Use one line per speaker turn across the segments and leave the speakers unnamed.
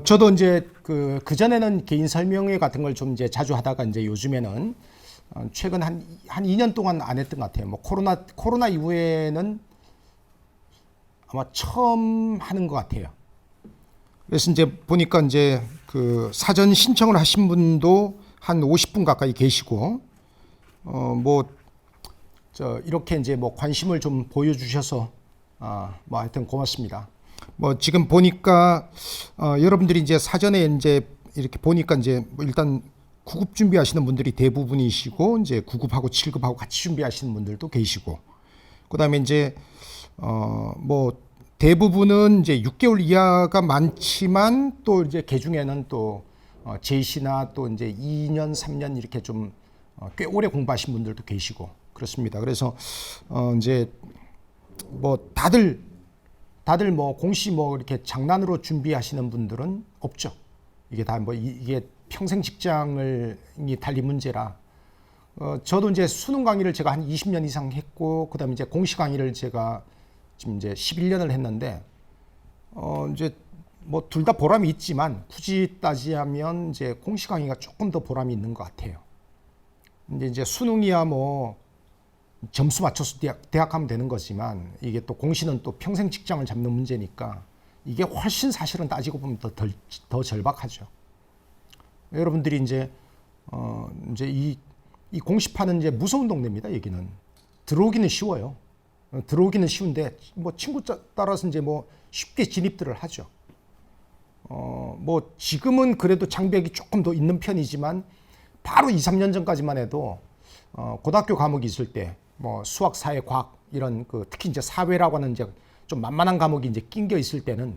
저도 이제 그전에는 개인 설명회 같은 걸 좀 이제 자주 하다가 이제 요즘에는 최근 한 2년 동안 안 했던 것 같아요. 뭐 코로나 이후에는 아마 처음 하는 것 같아요. 그래서 이제 보니까 이제 그 사전 신청을 하신 분도 한 50분 가까이 계시고, 뭐, 이렇게 이제 뭐 관심을 좀 보여주셔서, 뭐 하여튼 고맙습니다. 뭐 지금 보니까, 여러분들이 이제 사전에 이제 이렇게 보니까 이제 뭐 일단 9급 준비하시는 분들이 대부분이시고, 이제 9급하고 7급하고 같이 준비하시는 분들도 계시고, 그 다음에 이제, 뭐 대부분은 이제 6개월 이하가 많지만 또 이제 개 중에는 또 제시나 또 이제 2년, 3년 이렇게 좀 꽤 오래 공부하신 분들도 계시고 그렇습니다. 그래서 이제 뭐 다들 뭐 공시 뭐 이렇게 장난으로 준비하시는 분들은 없죠. 이게 다 뭐 이게 평생 직장을 달린 문제라. 저도 이제 수능 강의를 제가 한 20년 이상 했고, 그다음에 이제 공시 강의를 제가 지금 이제 11년을 했는데, 이제 뭐 둘 다 보람이 있지만 굳이 따지자면 이제 공시 강의가 조금 더 보람이 있는 것 같아요. 근데 이제 수능이야 뭐 점수 맞춰서 대학하면 되는 거지만 이게 또 공시는 또 평생 직장을 잡는 문제니까 이게 훨씬 사실은 따지고 보면 더 절박하죠. 여러분들이 이제 이제 이 공시파는 이제 무서운 동네입니다. 여기는 들어오기는 쉬워요. 들어오기는 쉬운데 뭐 친구 따라서 이제 뭐 쉽게 진입들을 하죠. 뭐 지금은 그래도 장벽이 조금 더 있는 편이지만 바로 2, 3년 전까지만 해도 고등학교 과목이 있을 때 뭐 수학, 사회, 과학 이런 특히 이제 사회라고 하는 이제 좀 만만한 과목이 이제 낑겨 있을 때는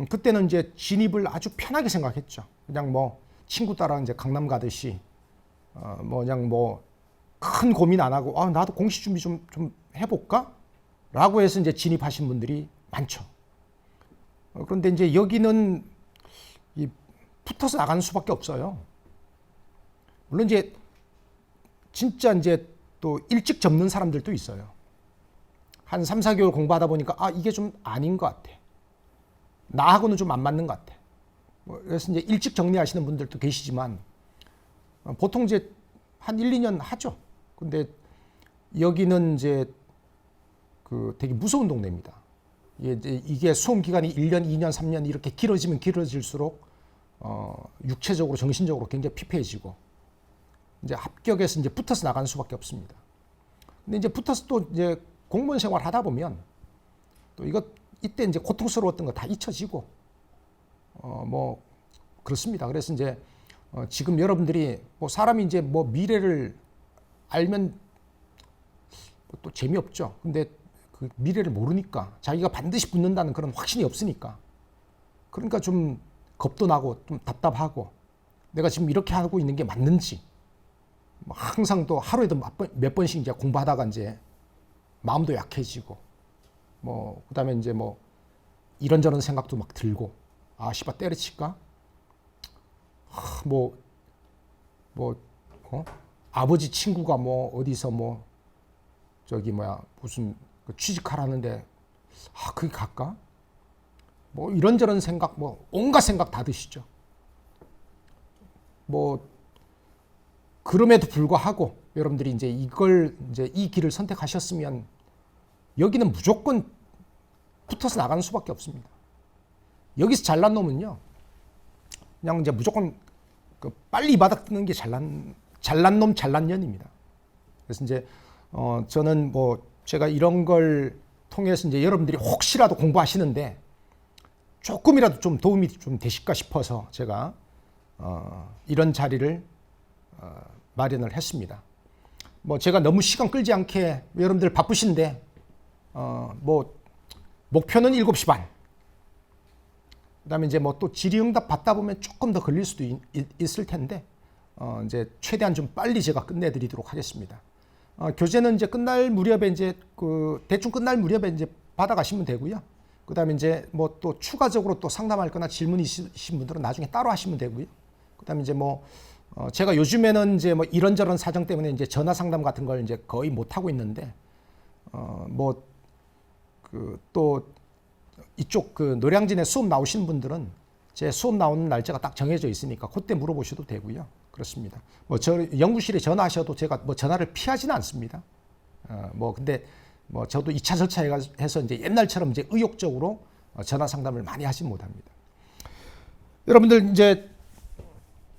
그때는 이제 진입을 아주 편하게 생각했죠. 그냥 뭐 친구 따라 이제 강남 가듯이 뭐 그냥 뭐 큰 고민 안 하고 나도 공시 준비 좀 해볼까? 라고 해서 이제 진입하신 분들이 많죠. 그런데 이제 여기는 붙어서 나가는 수밖에 없어요. 물론 이제 진짜 이제 또 일찍 접는 사람들도 있어요. 한 3, 4개월 공부하다 보니까 이게 좀 아닌 것 같아. 나하고는 좀 안 맞는 것 같아. 그래서 이제 일찍 정리하시는 분들도 계시지만 보통 이제 한 1, 2년 하죠. 근데 여기는 이제 되게 무서운 동네입니다. 이게 수험 기간이 1년, 2년, 3년 이렇게 길어지면 길어질수록 육체적으로, 정신적으로 굉장히 피폐해지고 이제 합격해서 이제 붙어서 나가는 수밖에 없습니다. 근데 이제 붙어서 또 이제 공무원 생활 하다 보면 또 이때 이제 고통스러웠던 거 다 잊혀지고 뭐 그렇습니다. 그래서 이제 지금 여러분들이 뭐 사람이 이제 뭐 미래를 알면 또 재미없죠. 근데 그 미래를 모르니까 자기가 반드시 붙는다는 그런 확신이 없으니까 그러니까 좀 겁도 나고 좀 답답하고 내가 지금 이렇게 하고 있는 게 맞는지 뭐 항상 또 하루에도 몇 번씩 이제 공부하다가 이제 마음도 약해지고 뭐 그다음에 이제 뭐 이런저런 생각도 막 들고 씨발 때려칠까? 아버지 친구가 뭐 어디서 뭐 저기 무슨 취직하라는데 그게 갈까? 뭐 이런저런 생각 뭐 온갖 생각 다 드시죠. 뭐 그럼에도 불구하고 여러분들이 이제 이 길을 선택하셨으면 여기는 무조건 붙어서 나가는 수밖에 없습니다. 여기서 잘난 놈은요, 그냥 이제 무조건 빨리 이 바닥 뜨는 게 잘난 놈, 잘난 년입니다. 그래서 이제 저는 뭐 제가 이런 걸 통해서 이제 여러분들이 혹시라도 공부하시는데 조금이라도 좀 도움이 좀 되실까 싶어서 제가 이런 자리를 마련을 했습니다. 뭐 제가 너무 시간 끌지 않게 여러분들 바쁘신데 뭐 목표는 7시 반. 그다음에 이제 뭐 또 질의응답 받다 보면 조금 더 걸릴 수도 있을 텐데 이제 최대한 좀 빨리 제가 끝내드리도록 하겠습니다. 교재는 이제 끝날 무렵에 이제 대충 끝날 무렵에 이제 받아가시면 되고요. 그다음에 이제 뭐 또 추가적으로 또 상담할 거나 질문 있으신 분들은 나중에 따로 하시면 되고요. 그다음에 이제 뭐 제가 요즘에는 이제 뭐 이런저런 사정 때문에 이제 전화 상담 같은 걸 이제 거의 못 하고 있는데 또 이쪽 노량진에 수업 나오시는 분들은 제 수업 나오는 날짜가 딱 정해져 있으니까 그때 물어보셔도 되고요. 그렇습니다. 뭐 저 연구실에 전화하셔도 제가 뭐 전화를 피하지는 않습니다. 뭐 근데 뭐 저도 2차 절차해서 이제 옛날처럼 이제 의욕적으로 전화 상담을 많이 하진 못합니다. 여러분들 이제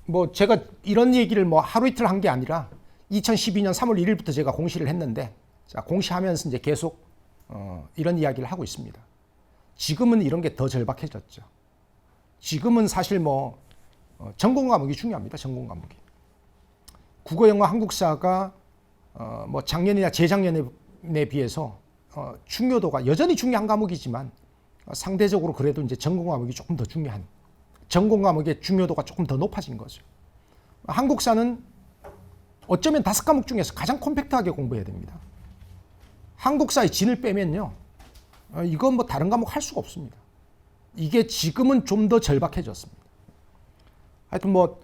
뭐 제가 이런 얘기를 뭐 하루 이틀 한 게 아니라 2012년 3월 1일부터 제가 공시를 했는데, 자, 공시하면서 이제 계속 이런 이야기를 하고 있습니다. 지금은 이런 게 더 절박해졌죠. 지금은 사실 뭐 전공 과목이 중요합니다. 전공 과목이. 국어, 영어, 한국사가 뭐 작년이나 재작년에 비해서 중요도가 여전히 중요한 과목이지만 상대적으로 그래도 이제 전공 과목이 조금 더 중요한, 전공 과목의 중요도가 조금 더 높아진 거죠. 한국사는 어쩌면 5과목 중에서 가장 콤팩트하게 공부해야 됩니다. 한국사의 진을 빼면요, 이건 뭐 다른 과목 할 수가 없습니다. 이게 지금은 좀 더 절박해졌습니다. 하여튼 뭐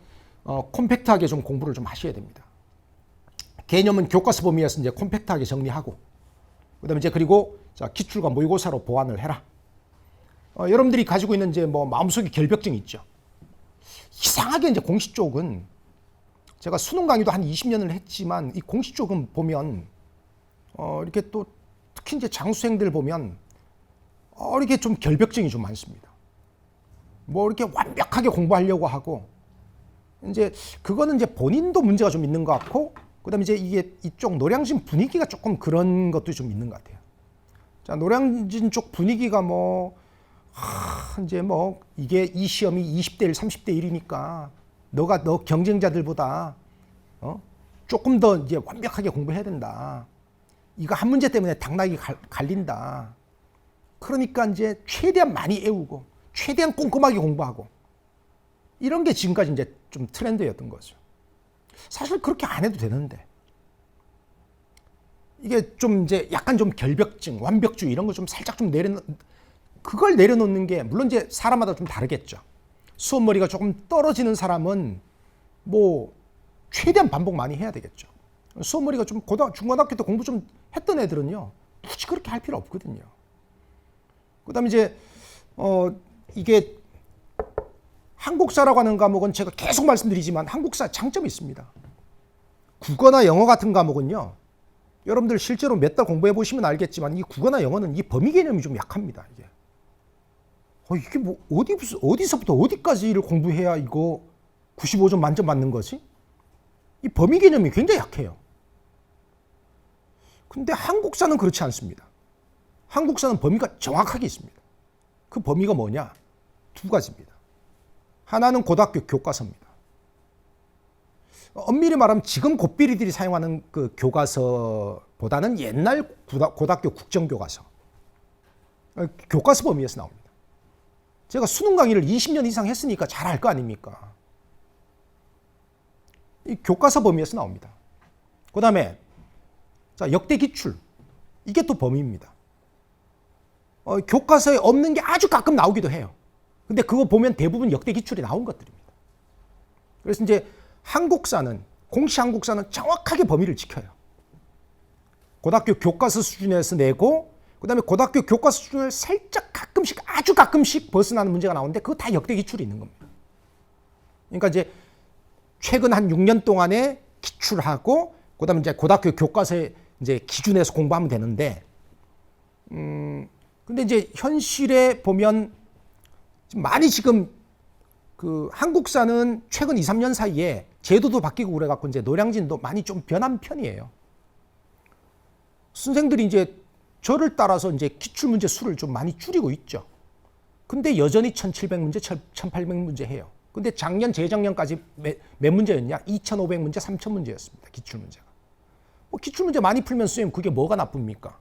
콤팩트하게 좀 공부를 좀 하셔야 됩니다. 개념은 교과서 범위에서 이제 콤팩트하게 정리하고, 그다음에 이제 그리고 자, 기출과 모의고사로 보완을 해라. 여러분들이 가지고 있는 이제 뭐 마음속에 결벽증이 있죠. 이상하게 이제 공시 쪽은 제가 수능 강의도 한 20년을 했지만 이 공시 쪽은 보면 이렇게 또 특히 이제 장수생들 보면 이렇게 좀 결벽증이 좀 많습니다. 뭐 이렇게 완벽하게 공부하려고 하고, 이제 그거는 이제 본인도 문제가 좀 있는 것 같고, 그다음에 이제 이게 이쪽 노량진 분위기가 조금 그런 것도 좀 있는 것 같아요. 자, 노량진 쪽 분위기가 뭐 이제 뭐 이게 이 시험이 20대 1, 30대 1이니까 너가 너 경쟁자들보다 조금 더 이제 완벽하게 공부해야 된다. 이거 한 문제 때문에 당락이 갈린다. 그러니까 이제 최대한 많이 외우고 최대한 꼼꼼하게 공부하고, 이런 게 지금까지 이제 좀 트렌드였던 거죠. 사실 그렇게 안 해도 되는데, 이게 좀 이제 약간 좀 결벽증, 완벽주의 이런 거 좀 살짝 좀 그걸 내려놓는 게 물론 이제 사람마다 좀 다르겠죠. 수업머리가 조금 떨어지는 사람은 뭐 최대한 반복 많이 해야 되겠죠. 수업머리가 좀 중고등학교 때 공부 좀 했던 애들은요, 굳이 그렇게 할 필요 없거든요. 그다음에 이제 이게 한국사라고 하는 과목은 제가 계속 말씀드리지만 한국사 장점이 있습니다. 국어나 영어 같은 과목은요, 여러분들 실제로 몇 달 공부해 보시면 알겠지만 이 국어나 영어는 이 범위 개념이 좀 약합니다. 이게 뭐 어디서부터 어디까지를 공부해야 이거 95점 만점 맞는 거지? 이 범위 개념이 굉장히 약해요. 근데 한국사는 그렇지 않습니다. 한국사는 범위가 정확하게 있습니다. 그 범위가 뭐냐? 2가지입니다. 하나는 고등학교 교과서입니다. 엄밀히 말하면 지금 고삐리들이 사용하는 그 교과서보다는 옛날 고등학교 국정교과서, 교과서 범위에서 나옵니다. 제가 수능 강의를 20년 이상 했으니까 잘 알 거 아닙니까? 이 교과서 범위에서 나옵니다. 그 다음에 자, 역대 기출, 이게 또 범위입니다. 교과서에 없는 게 아주 가끔 나오기도 해요. 근데 그거 보면 대부분 역대 기출이 나온 것들입니다. 그래서 이제 한국사는, 공시 한국사는 정확하게 범위를 지켜요. 고등학교 교과서 수준에서 내고, 그 다음에 고등학교 교과서 수준을 살짝 가끔씩, 아주 가끔씩 벗어나는 문제가 나오는데 그거 다 역대 기출이 있는 겁니다. 그러니까 이제 최근 한 6년 동안에 기출하고, 그 다음에 이제 고등학교 교과서에 이제 기준에서 공부하면 되는데, 근데 이제 현실에 보면 많이 지금 그 한국사는 최근 2, 3년 사이에 제도도 바뀌고 그래갖고 이제 노량진도 많이 좀 변한 편이에요. 선생들이 이제 저를 따라서 이제 기출문제 수를 좀 많이 줄이고 있죠. 근데 여전히 1700문제, 1800문제 해요. 근데 작년, 재작년까지 몇 문제였냐? 2500문제, 3000문제였습니다. 기출문제가. 뭐 기출문제 많이 풀면 선생님 그게 뭐가 나쁩니까?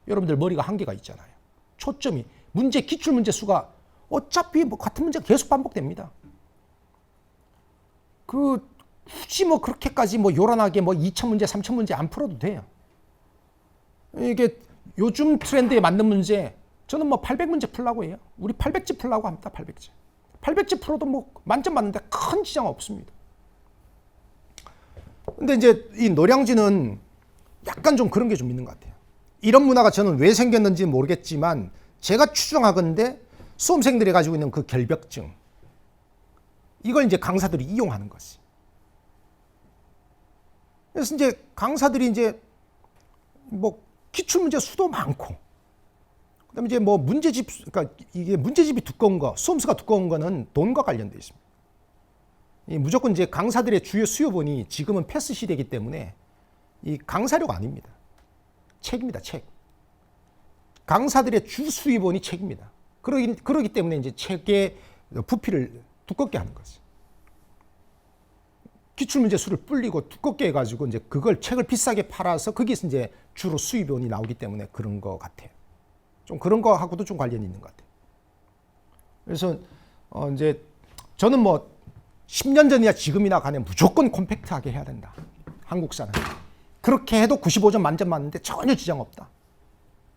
여러분들 머리가 한계가 있잖아요. 초점이, 기출문제 수가 어차피 뭐 같은 문제가 계속 반복됩니다. 굳이 뭐 그렇게까지 뭐 요란하게 뭐 2000문제, 3000문제 안 풀어도 돼요. 이게 요즘 트렌드에 맞는 문제, 저는 뭐 800문제 풀라고 해요. 우리 800지 풀라고 합니다. 800지. 800지 풀어도 뭐 만점 맞는데 큰 지장 없습니다. 근데 이제 이 노량진은 약간 좀 그런 게 좀 있는 것 같아요. 이런 문화가 저는 왜 생겼는지 모르겠지만 제가 추정하건대 수험생들이 가지고 있는 그 결벽증, 이걸 이제 강사들이 이용하는 거지. 그래서 이제 강사들이 이제 뭐 기출문제 수도 많고, 그다음에 이제 뭐 문제집, 그러니까 이게 문제집이 두꺼운 거, 수험수가 두꺼운 거는 돈과 관련돼 있습니다. 무조건 이제 강사들의 주요 수요본이 지금은 패스 시대이기 때문에 이 강사료가 아닙니다. 책입니다, 책. 강사들의 주 수입원이 책입니다. 그러기 때문에 이제 책의 부피를 두껍게 하는 거지. 기출문제 수를 불리고 두껍게 해가지고 이제 그걸 책을 비싸게 팔아서 거기서 이제 주로 수입원이 나오기 때문에 그런 것 같아요. 좀 그런 거하고도 좀 관련이 있는 것 같아요. 그래서 이제 저는 뭐 10년 전이나 지금이나 간에 무조건 콤팩트하게 해야 된다. 한국사는. 그렇게 해도 95점 만점 맞는데 전혀 지장 없다.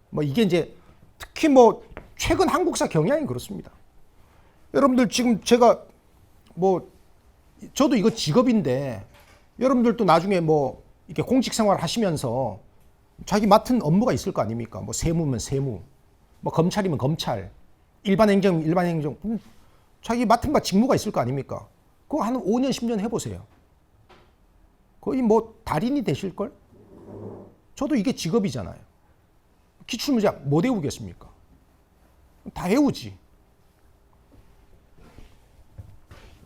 뭐 이게 이제 특히 뭐 최근 한국사 경향이 그렇습니다. 여러분들 지금 제가 뭐 저도 이거 직업인데 여러분들도 나중에 뭐 이렇게 공직 생활 하시면서 자기 맡은 업무가 있을 거 아닙니까? 뭐 세무면 세무, 뭐 검찰이면 검찰, 일반 행정이면 일반 행정, 자기 맡은 바 직무가 있을 거 아닙니까? 그거 한 5년, 10년 해보세요. 거의 뭐 달인이 되실걸? 저도 이게 직업이잖아요. 기출문제 못 외우겠습니까? 다 외우지.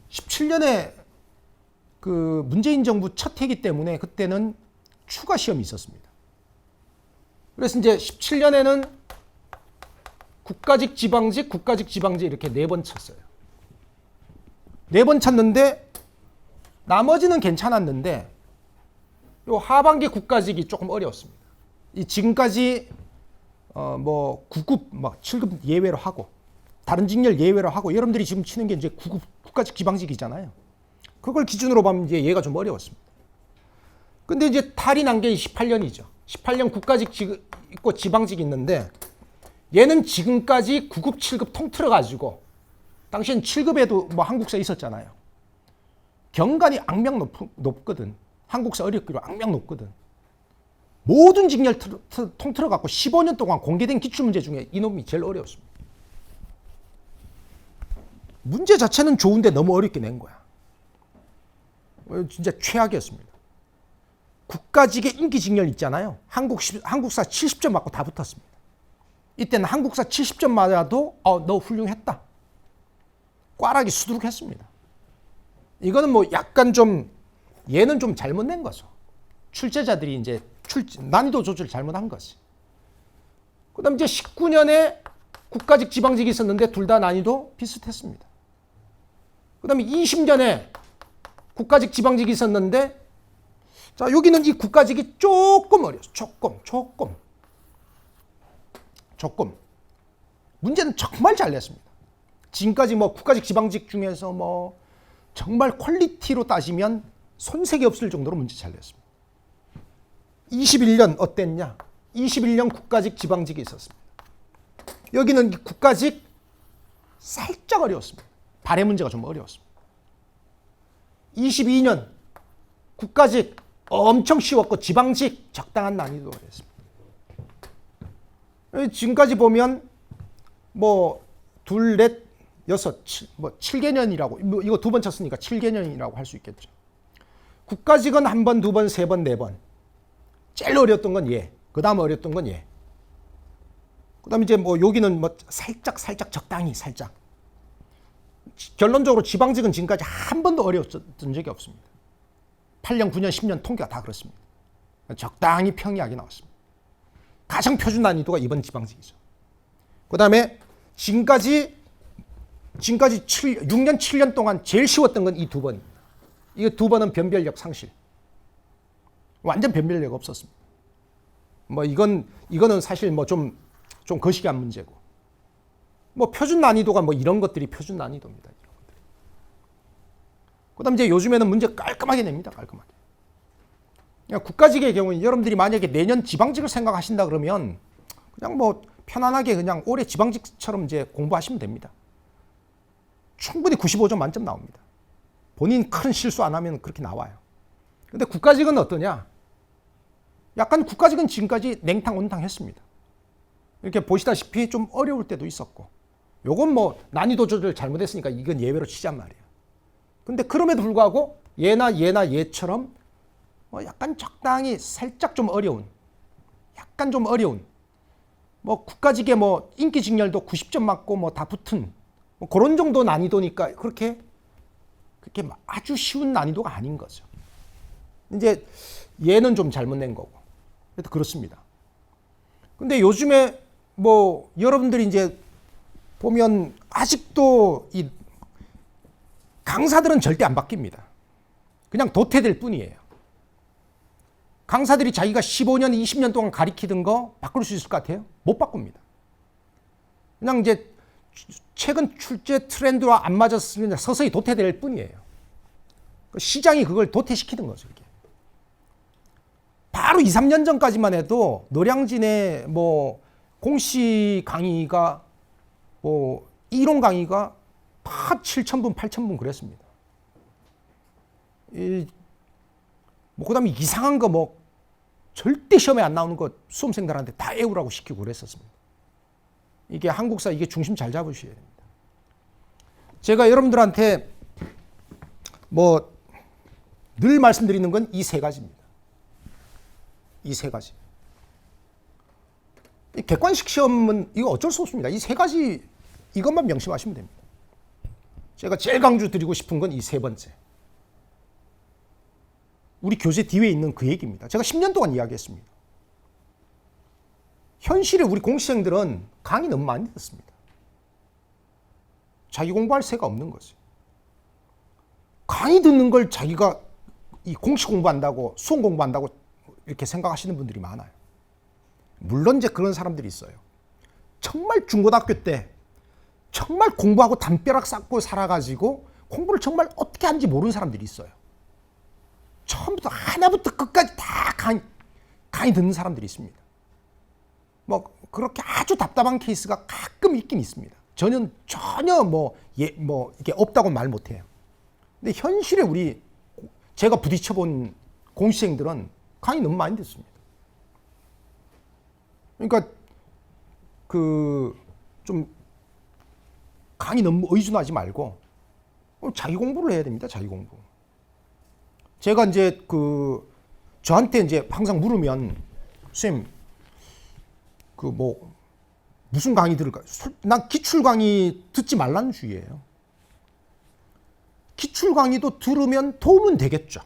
17년에 그 문재인 정부 첫 해기 때문에 그때는 추가 시험이 있었습니다. 그래서 이제 17년에는 국가직, 지방직, 국가직, 지방직 이렇게 4번 쳤어요. 4번 쳤는데 나머지는 괜찮았는데 요 하반기 국가직이 조금 어려웠습니다. 이 지금까지 뭐 9급, 막 7급 예외로 하고 다른 직렬 예외로 하고 여러분들이 지금 치는 게 이제 9급 국가직, 지방직이잖아요. 그걸 기준으로 보면 이제 얘가 좀 어려웠습니다. 근데 이제 탈이 난 게 18년이죠. 18년 국가직 있고 지방직이 있는데 얘는 지금까지 9급, 7급 통틀어 가지고 당시엔 7급에도 뭐 한국사 있었잖아요. 경간이 악명 높거든. 한국사 어렵기로 악명 높거든. 모든 직렬 통틀어 갖고 15년 동안 공개된 기출문제 중에 이놈이 제일 어려웠습니다. 문제 자체는 좋은데 너무 어렵게 낸 거야. 진짜 최악이었습니다. 국가직의 인기직렬 있잖아요. 한국사 70점 맞고 다 붙었습니다. 이때는 한국사 70점 맞아도 너 훌륭했다. 꽈락이 수두룩했습니다. 이거는 뭐 약간 좀 얘는 좀 잘못 낸 거죠. 출제자들이 이제 난이도 조절을 잘못한 거지. 그다음 이제 19년에 국가직, 지방직이 있었는데 둘 다 난이도 비슷했습니다. 그다음에 20년에 국가직, 지방직이 있었는데 자 여기는 이 국가직이 조금 어려웠어. 조금. 문제는 정말 잘 냈습니다. 지금까지 뭐 국가직, 지방직 중에서 뭐 정말 퀄리티로 따지면 손색이 없을 정도로 문제 잘 냈습니다. 21년 어땠냐? 21년 국가직, 지방직이 있었습니다. 여기는 국가직 살짝 어려웠습니다. 발해 문제가 좀 어려웠습니다. 22년 국가직 엄청 쉬웠고 지방직 적당한 난이도가 됐습니다. 지금까지 보면 뭐 둘, 넷, 여섯, 뭐 7개년이라고 뭐 이거 2번 쳤으니까 7개년이라고 할 수 있겠죠. 국가직은 1번, 2번, 3번, 4번. 제일 어려웠던 건 얘. 그 다음 어려웠던 건 얘. 그 다음에 이제 뭐 여기는 뭐 살짝 적당히 살짝. 결론적으로 지방직은 지금까지 한 번도 어려웠던 적이 없습니다. 8년, 9년, 10년 통계가 다 그렇습니다. 적당히 평이하게 나왔습니다. 가장 표준 난이도가 이번 지방직이죠. 그 다음에 지금까지 6년, 7년 동안 제일 쉬웠던 건 이 2번입니다. 이 2번은 변별력 상실. 완전 변별력 없었습니다. 뭐 이거는 사실 뭐 좀 거시기한 문제고. 뭐 표준 난이도가 뭐 이런 것들이 표준 난이도입니다. 이런 것들이. 그다음 이제 요즘에는 문제 깔끔하게 냅니다. 깔끔하게. 그러니까 국가직의 경우는 여러분들이 만약에 내년 지방직을 생각하신다 그러면 그냥 뭐 편안하게 그냥 올해 지방직처럼 이제 공부하시면 됩니다. 충분히 95점 만점 나옵니다. 본인 큰 실수 안 하면 그렇게 나와요. 근데 국가직은 어떠냐? 약간 국가직은 지금까지 냉탕 온탕 했습니다. 이렇게 보시다시피 좀 어려울 때도 있었고 요건 뭐 난이도 조절 잘못했으니까 이건 예외로 치잔 말이에요. 근데 그럼에도 불구하고 얘나 얘처럼 약간 적당히 살짝 좀 어려운, 약간 좀 어려운, 뭐 국가직의 뭐 인기 직렬도 90점 맞고 뭐 다 붙은 뭐 그런 정도 난이도니까 그렇게 아주 쉬운 난이도가 아닌 거죠. 이제 얘는 좀 잘못낸 거고. 그래도 그렇습니다. 근데 요즘에 뭐 여러분들이 이제 보면 아직도 이 강사들은 절대 안 바뀝니다. 그냥 도태될 뿐이에요. 강사들이 자기가 15년, 20년 동안 가리키던 거 바꿀 수 있을 것 같아요? 못 바꿉니다. 그냥 이제 최근 출제 트렌드와 안 맞았으면 서서히 도태될 뿐이에요. 시장이 그걸 도태시키는 거죠. 이게. 바로 2, 3년 전까지만 해도 노량진의 뭐 공시 강의가 뭐 이론 강의가 다 7,000분, 8,000분 그랬습니다. 뭐 그다음에 이상한 거 뭐 절대 시험에 안 나오는 거 수험생들한테 다 외우라고 시키고 그랬었습니다. 이게 한국사 이게 중심 잘 잡으셔야 됩니다. 제가 여러분들한테 뭐 늘 말씀드리는 건 이 세 가지입니다. 이 세 가지. 객관식 시험은 이거 어쩔 수 없습니다. 이 세 가지 이것만 명심하시면 됩니다. 제가 제일 강조 드리고 싶은 건 이 세 번째. 우리 교재 뒤에 있는 그 얘기입니다. 제가 10년 동안 이야기했습니다. 현실에 우리 공시생들은 강의 너무 많이 듣습니다. 자기 공부할 새가 없는 거지. 강의 듣는 걸 자기가 이 공시 공부한다고 수험 공부한다고 이렇게 생각하시는 분들이 많아요. 물론 이제 그런 사람들이 있어요. 정말 중고등학교 때 정말 공부하고 담벼락 쌓고 살아가지고 공부를 정말 어떻게 하는지 모르는 사람들이 있어요. 처음부터 하나부터 끝까지 다 강의 듣는 사람들이 있습니다. 뭐 그렇게 아주 답답한 케이스가 가끔 있긴 있습니다. 전혀 이게 없다고 말 못해요. 근데 현실에 제가 부딪혀본 공시생들은 강의 너무 많이 듣습니다. 그러니까 좀 강의 너무 의존하지 말고 자기 공부를 해야 됩니다. 자기 공부. 제가 이제 저한테 이제 항상 물으면 선생님 무슨 강의 들을까요? 난 기출 강의 듣지 말라는 주의예요. 기출 강의도 들으면 도움은 되겠죠.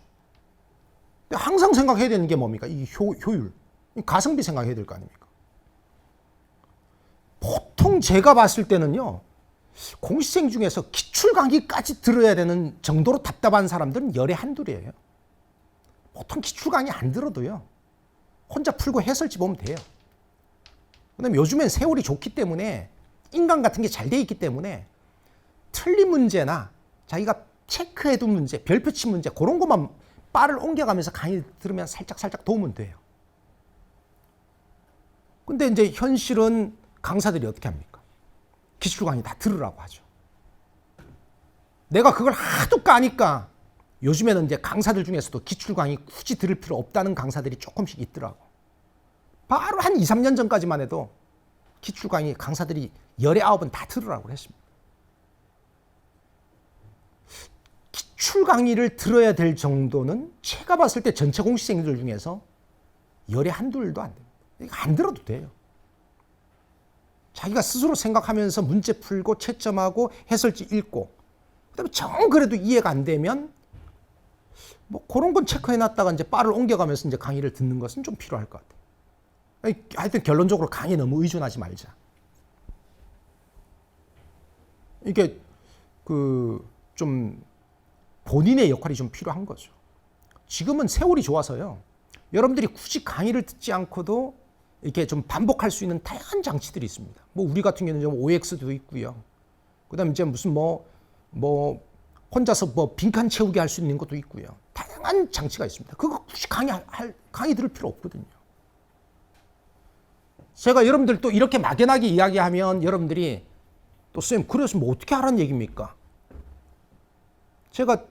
근데 항상 생각해야 되는 게 뭡니까? 이 효율. 가성비 생각해야 될 거 아닙니까? 보통 제가 봤을 때는요. 공시생 중에서 기출 강의까지 들어야 되는 정도로 답답한 사람들은 열에 한둘이에요. 보통 기출 강의 안 들어도요. 혼자 풀고 해설지 보면 돼요. 그다음에 요즘엔 세월이 좋기 때문에 인강 같은 게 잘 돼 있기 때문에 틀린 문제나 자기가 체크해둔 문제, 별표친 문제 그런 것만 바를 옮겨가면서 강의 들으면 살짝 도움은 돼요. 근데 이제 현실은 강사들이 어떻게 합니까? 기출 강의 다 들으라고 하죠. 내가 그걸 하도 까니까 요즘에는 이제 강사들 중에서도 기출 강의 굳이 들을 필요 없다는 강사들이 조금씩 있더라고. 바로 한 2, 3년 전까지만 해도 기출 강의 강사들이 열에 9은 다 들으라고 했습니다. 기출 강의를 들어야 될 정도는 제가 봤을 때 전체 공시생들 중에서 열에 한둘도 안 됩니다. 안 들어도 돼요. 자기가 스스로 생각하면서 문제 풀고 채점하고 해설지 읽고 그다음에 정 그래도 이해가 안 되면 뭐 그런 건 체크해놨다가 이제 바를 옮겨가면서 이제 강의를 듣는 것은 좀 필요할 것 같아요. 하여튼 결론적으로 강의에 너무 의존하지 말자. 이게 좀 본인의 역할이 좀 필요한 거죠. 지금은 세월이 좋아서요. 여러분들이 굳이 강의를 듣지 않고도 이렇게 좀 반복할 수 있는 다양한 장치들이 있습니다. 뭐 우리 같은 경우는 좀 OX도 있고요. 그다음에 이제 무슨 혼자서 빈칸 채우기 할 수 있는 것도 있고요. 다양한 장치가 있습니다. 그거 굳이 강의 들을 필요 없거든요. 제가 여러분들 또 이렇게 막연하게 이야기하면 여러분들이 또 쌤 그래서 뭐 어떻게 하라는 얘기입니까? 제가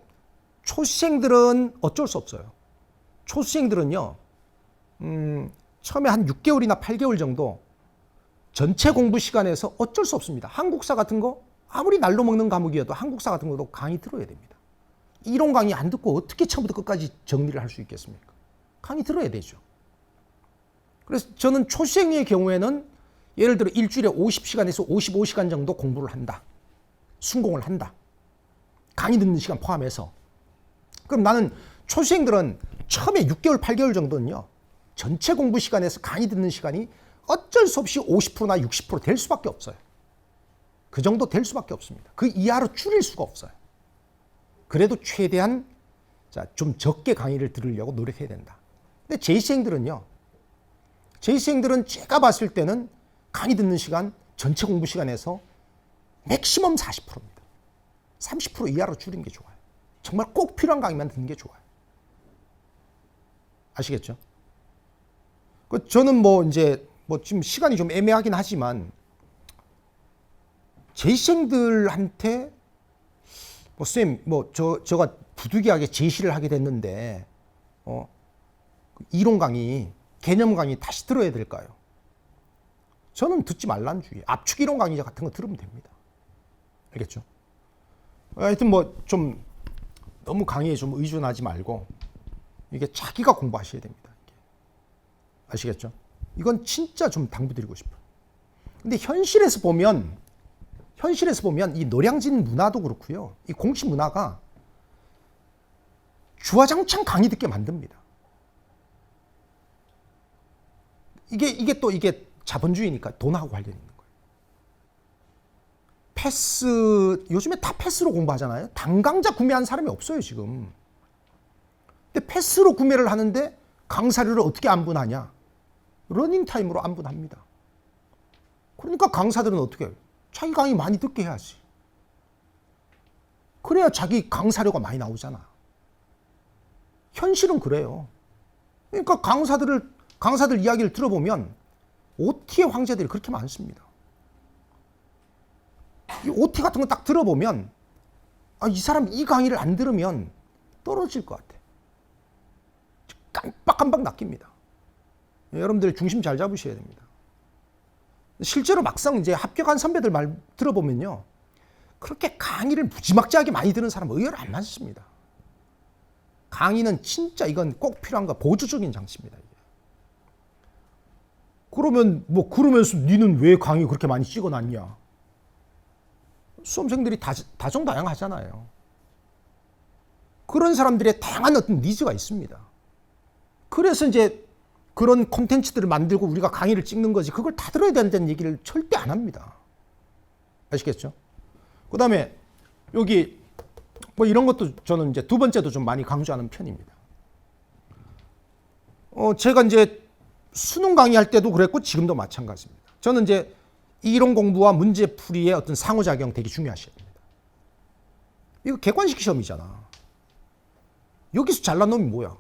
초시생들은 어쩔 수 없어요. 초시생들은요. 처음에 한 6개월이나 8개월 정도 전체 공부 시간에서 어쩔 수 없습니다. 한국사 같은 거 아무리 날로 먹는 과목이어도 한국사 같은 것도 강의 들어야 됩니다. 이론 강의 안 듣고 어떻게 처음부터 끝까지 정리를 할 수 있겠습니까? 강의 들어야 되죠. 그래서 저는 초시생의 경우에는 예를 들어 일주일에 50시간에서 55시간 정도 공부를 한다. 순공을 한다. 강의 듣는 시간 포함해서. 그럼 나는 초시생들은 처음에 6개월, 8개월 정도는요. 전체 공부 시간에서 강의 듣는 시간이 어쩔 수 없이 50%나 60%될 수밖에 없어요. 그 정도 될 수밖에 없습니다. 그 이하로 줄일 수가 없어요. 그래도 최대한 좀 적게 강의를 들으려고 노력해야 된다. 근데 제2시생들은요. 제2시생들은 제가 봤을 때는 강의 듣는 시간, 전체 공부 시간에서 맥시멈 40%입니다. 30% 이하로 줄이는 게 좋아요. 정말 꼭 필요한 강의만 듣는 게 좋아요. 아시겠죠? 저는 이제 지금 시간이 좀 애매하긴 하지만 제2시생들한테 쌤, 저가 부득이하게 제시를 하게 됐는데, 이론 강의, 개념 강의 다시 들어야 될까요? 저는 듣지 말라는 주의예요. 압축 이론 강의 같은 거 들으면 됩니다. 알겠죠? 하여튼 좀 너무 강의에 좀 의존하지 말고, 이게 자기가 공부하셔야 됩니다. 아시겠죠? 이건 진짜 좀 당부드리고 싶어요. 근데 현실에서 보면 이 노량진 문화도 그렇고요. 이 공시 문화가 주화장창 강의 듣게 만듭니다. 이게 자본주의니까 돈하고 관련 있는 거예요. 요즘에 다 패스로 공부하잖아요. 단강자 구매한 사람이 없어요, 지금. 근데 패스로 구매를 하는데 강사료를 어떻게 안분하냐? 러닝타임으로 안분합니다. 그러니까 강사들은 어떻게 해요? 자기 강의 많이 듣게 해야지. 그래야 자기 강사료가 많이 나오잖아. 현실은 그래요. 그러니까 강사들 이야기를 들어보면 OT의 황제들이 그렇게 많습니다. 이 OT 같은 거 딱 들어보면 이 사람 이 강의를 안 들으면 떨어질 것 같아. 깜빡깜빡 낚입니다. 여러분들 중심 잘 잡으셔야 됩니다. 실제로 막상 이제 합격한 선배들 말 들어보면요. 그렇게 강의를 무지막지하게 많이 듣는 사람 의외로 안 많습니다. 강의는 진짜 이건 꼭 필요한 거 보조적인 장치입니다. 이게. 그러면서 니는 왜 강의 그렇게 많이 찍어놨냐? 수험생들이 다종다양하잖아요. 그런 사람들의 다양한 어떤 니즈가 있습니다. 그래서 이제 그런 콘텐츠들을 만들고 우리가 강의를 찍는 거지 그걸 다 들어야 된다는 얘기를 절대 안 합니다. 아시겠죠? 그 다음에 여기 이런 것도 저는 이제 두 번째도 좀 많이 강조하는 편입니다. 제가 이제 수능 강의할 때도 그랬고 지금도 마찬가지입니다. 저는 이제 이론 공부와 문제 풀이의 어떤 상호작용 되게 중요하셔야 됩니다. 이거 객관식 시험이잖아. 여기서 잘난 놈이 뭐야?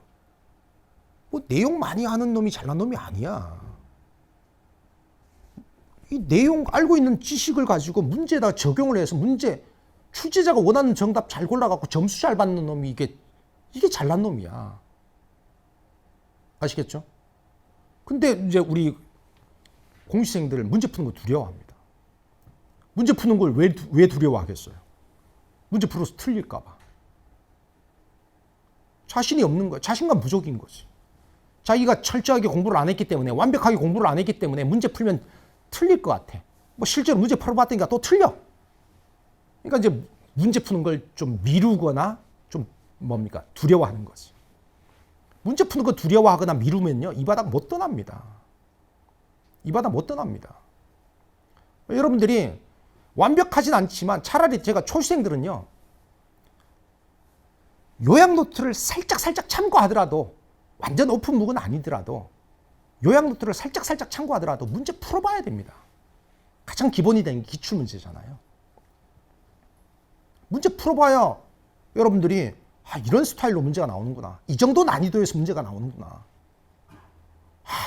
내용 많이 하는 놈이 잘난 놈이 아니야. 이 내용 알고 있는 지식을 가지고 문제에다 적용을 해서 출제자가 원하는 정답 잘 골라갖고 점수 잘 받는 놈이 이게 잘난 놈이야. 아시겠죠? 근데 이제 우리 공시생들 문제 푸는 거 두려워합니다. 문제 푸는 걸 왜 두려워하겠어요? 문제 풀어서 틀릴까봐. 자신이 없는 거야. 자신감 부족인 거지. 자기가 철저하게 공부를 안 했기 때문에 완벽하게 공부를 안 했기 때문에 문제 풀면 틀릴 것 같아. 실제로 문제 풀어봤더니까 또 틀려. 그러니까 이제 문제 푸는 걸 좀 미루거나 좀 두려워하는 거지. 문제 푸는 거 두려워하거나 미루면요 이 바닥 못 떠납니다. 이 바닥 못 떠납니다. 여러분들이 완벽하진 않지만 차라리 제가 초시생들은요 요약 노트를 살짝 참고하더라도 완전 오픈북은 아니더라도 요약 노트를 살짝 참고하더라도 문제 풀어봐야 됩니다. 가장 기본이 되는 게 기출문제잖아요. 문제 풀어봐야 여러분들이 이런 스타일로 문제가 나오는구나. 이 정도 난이도에서 문제가 나오는구나.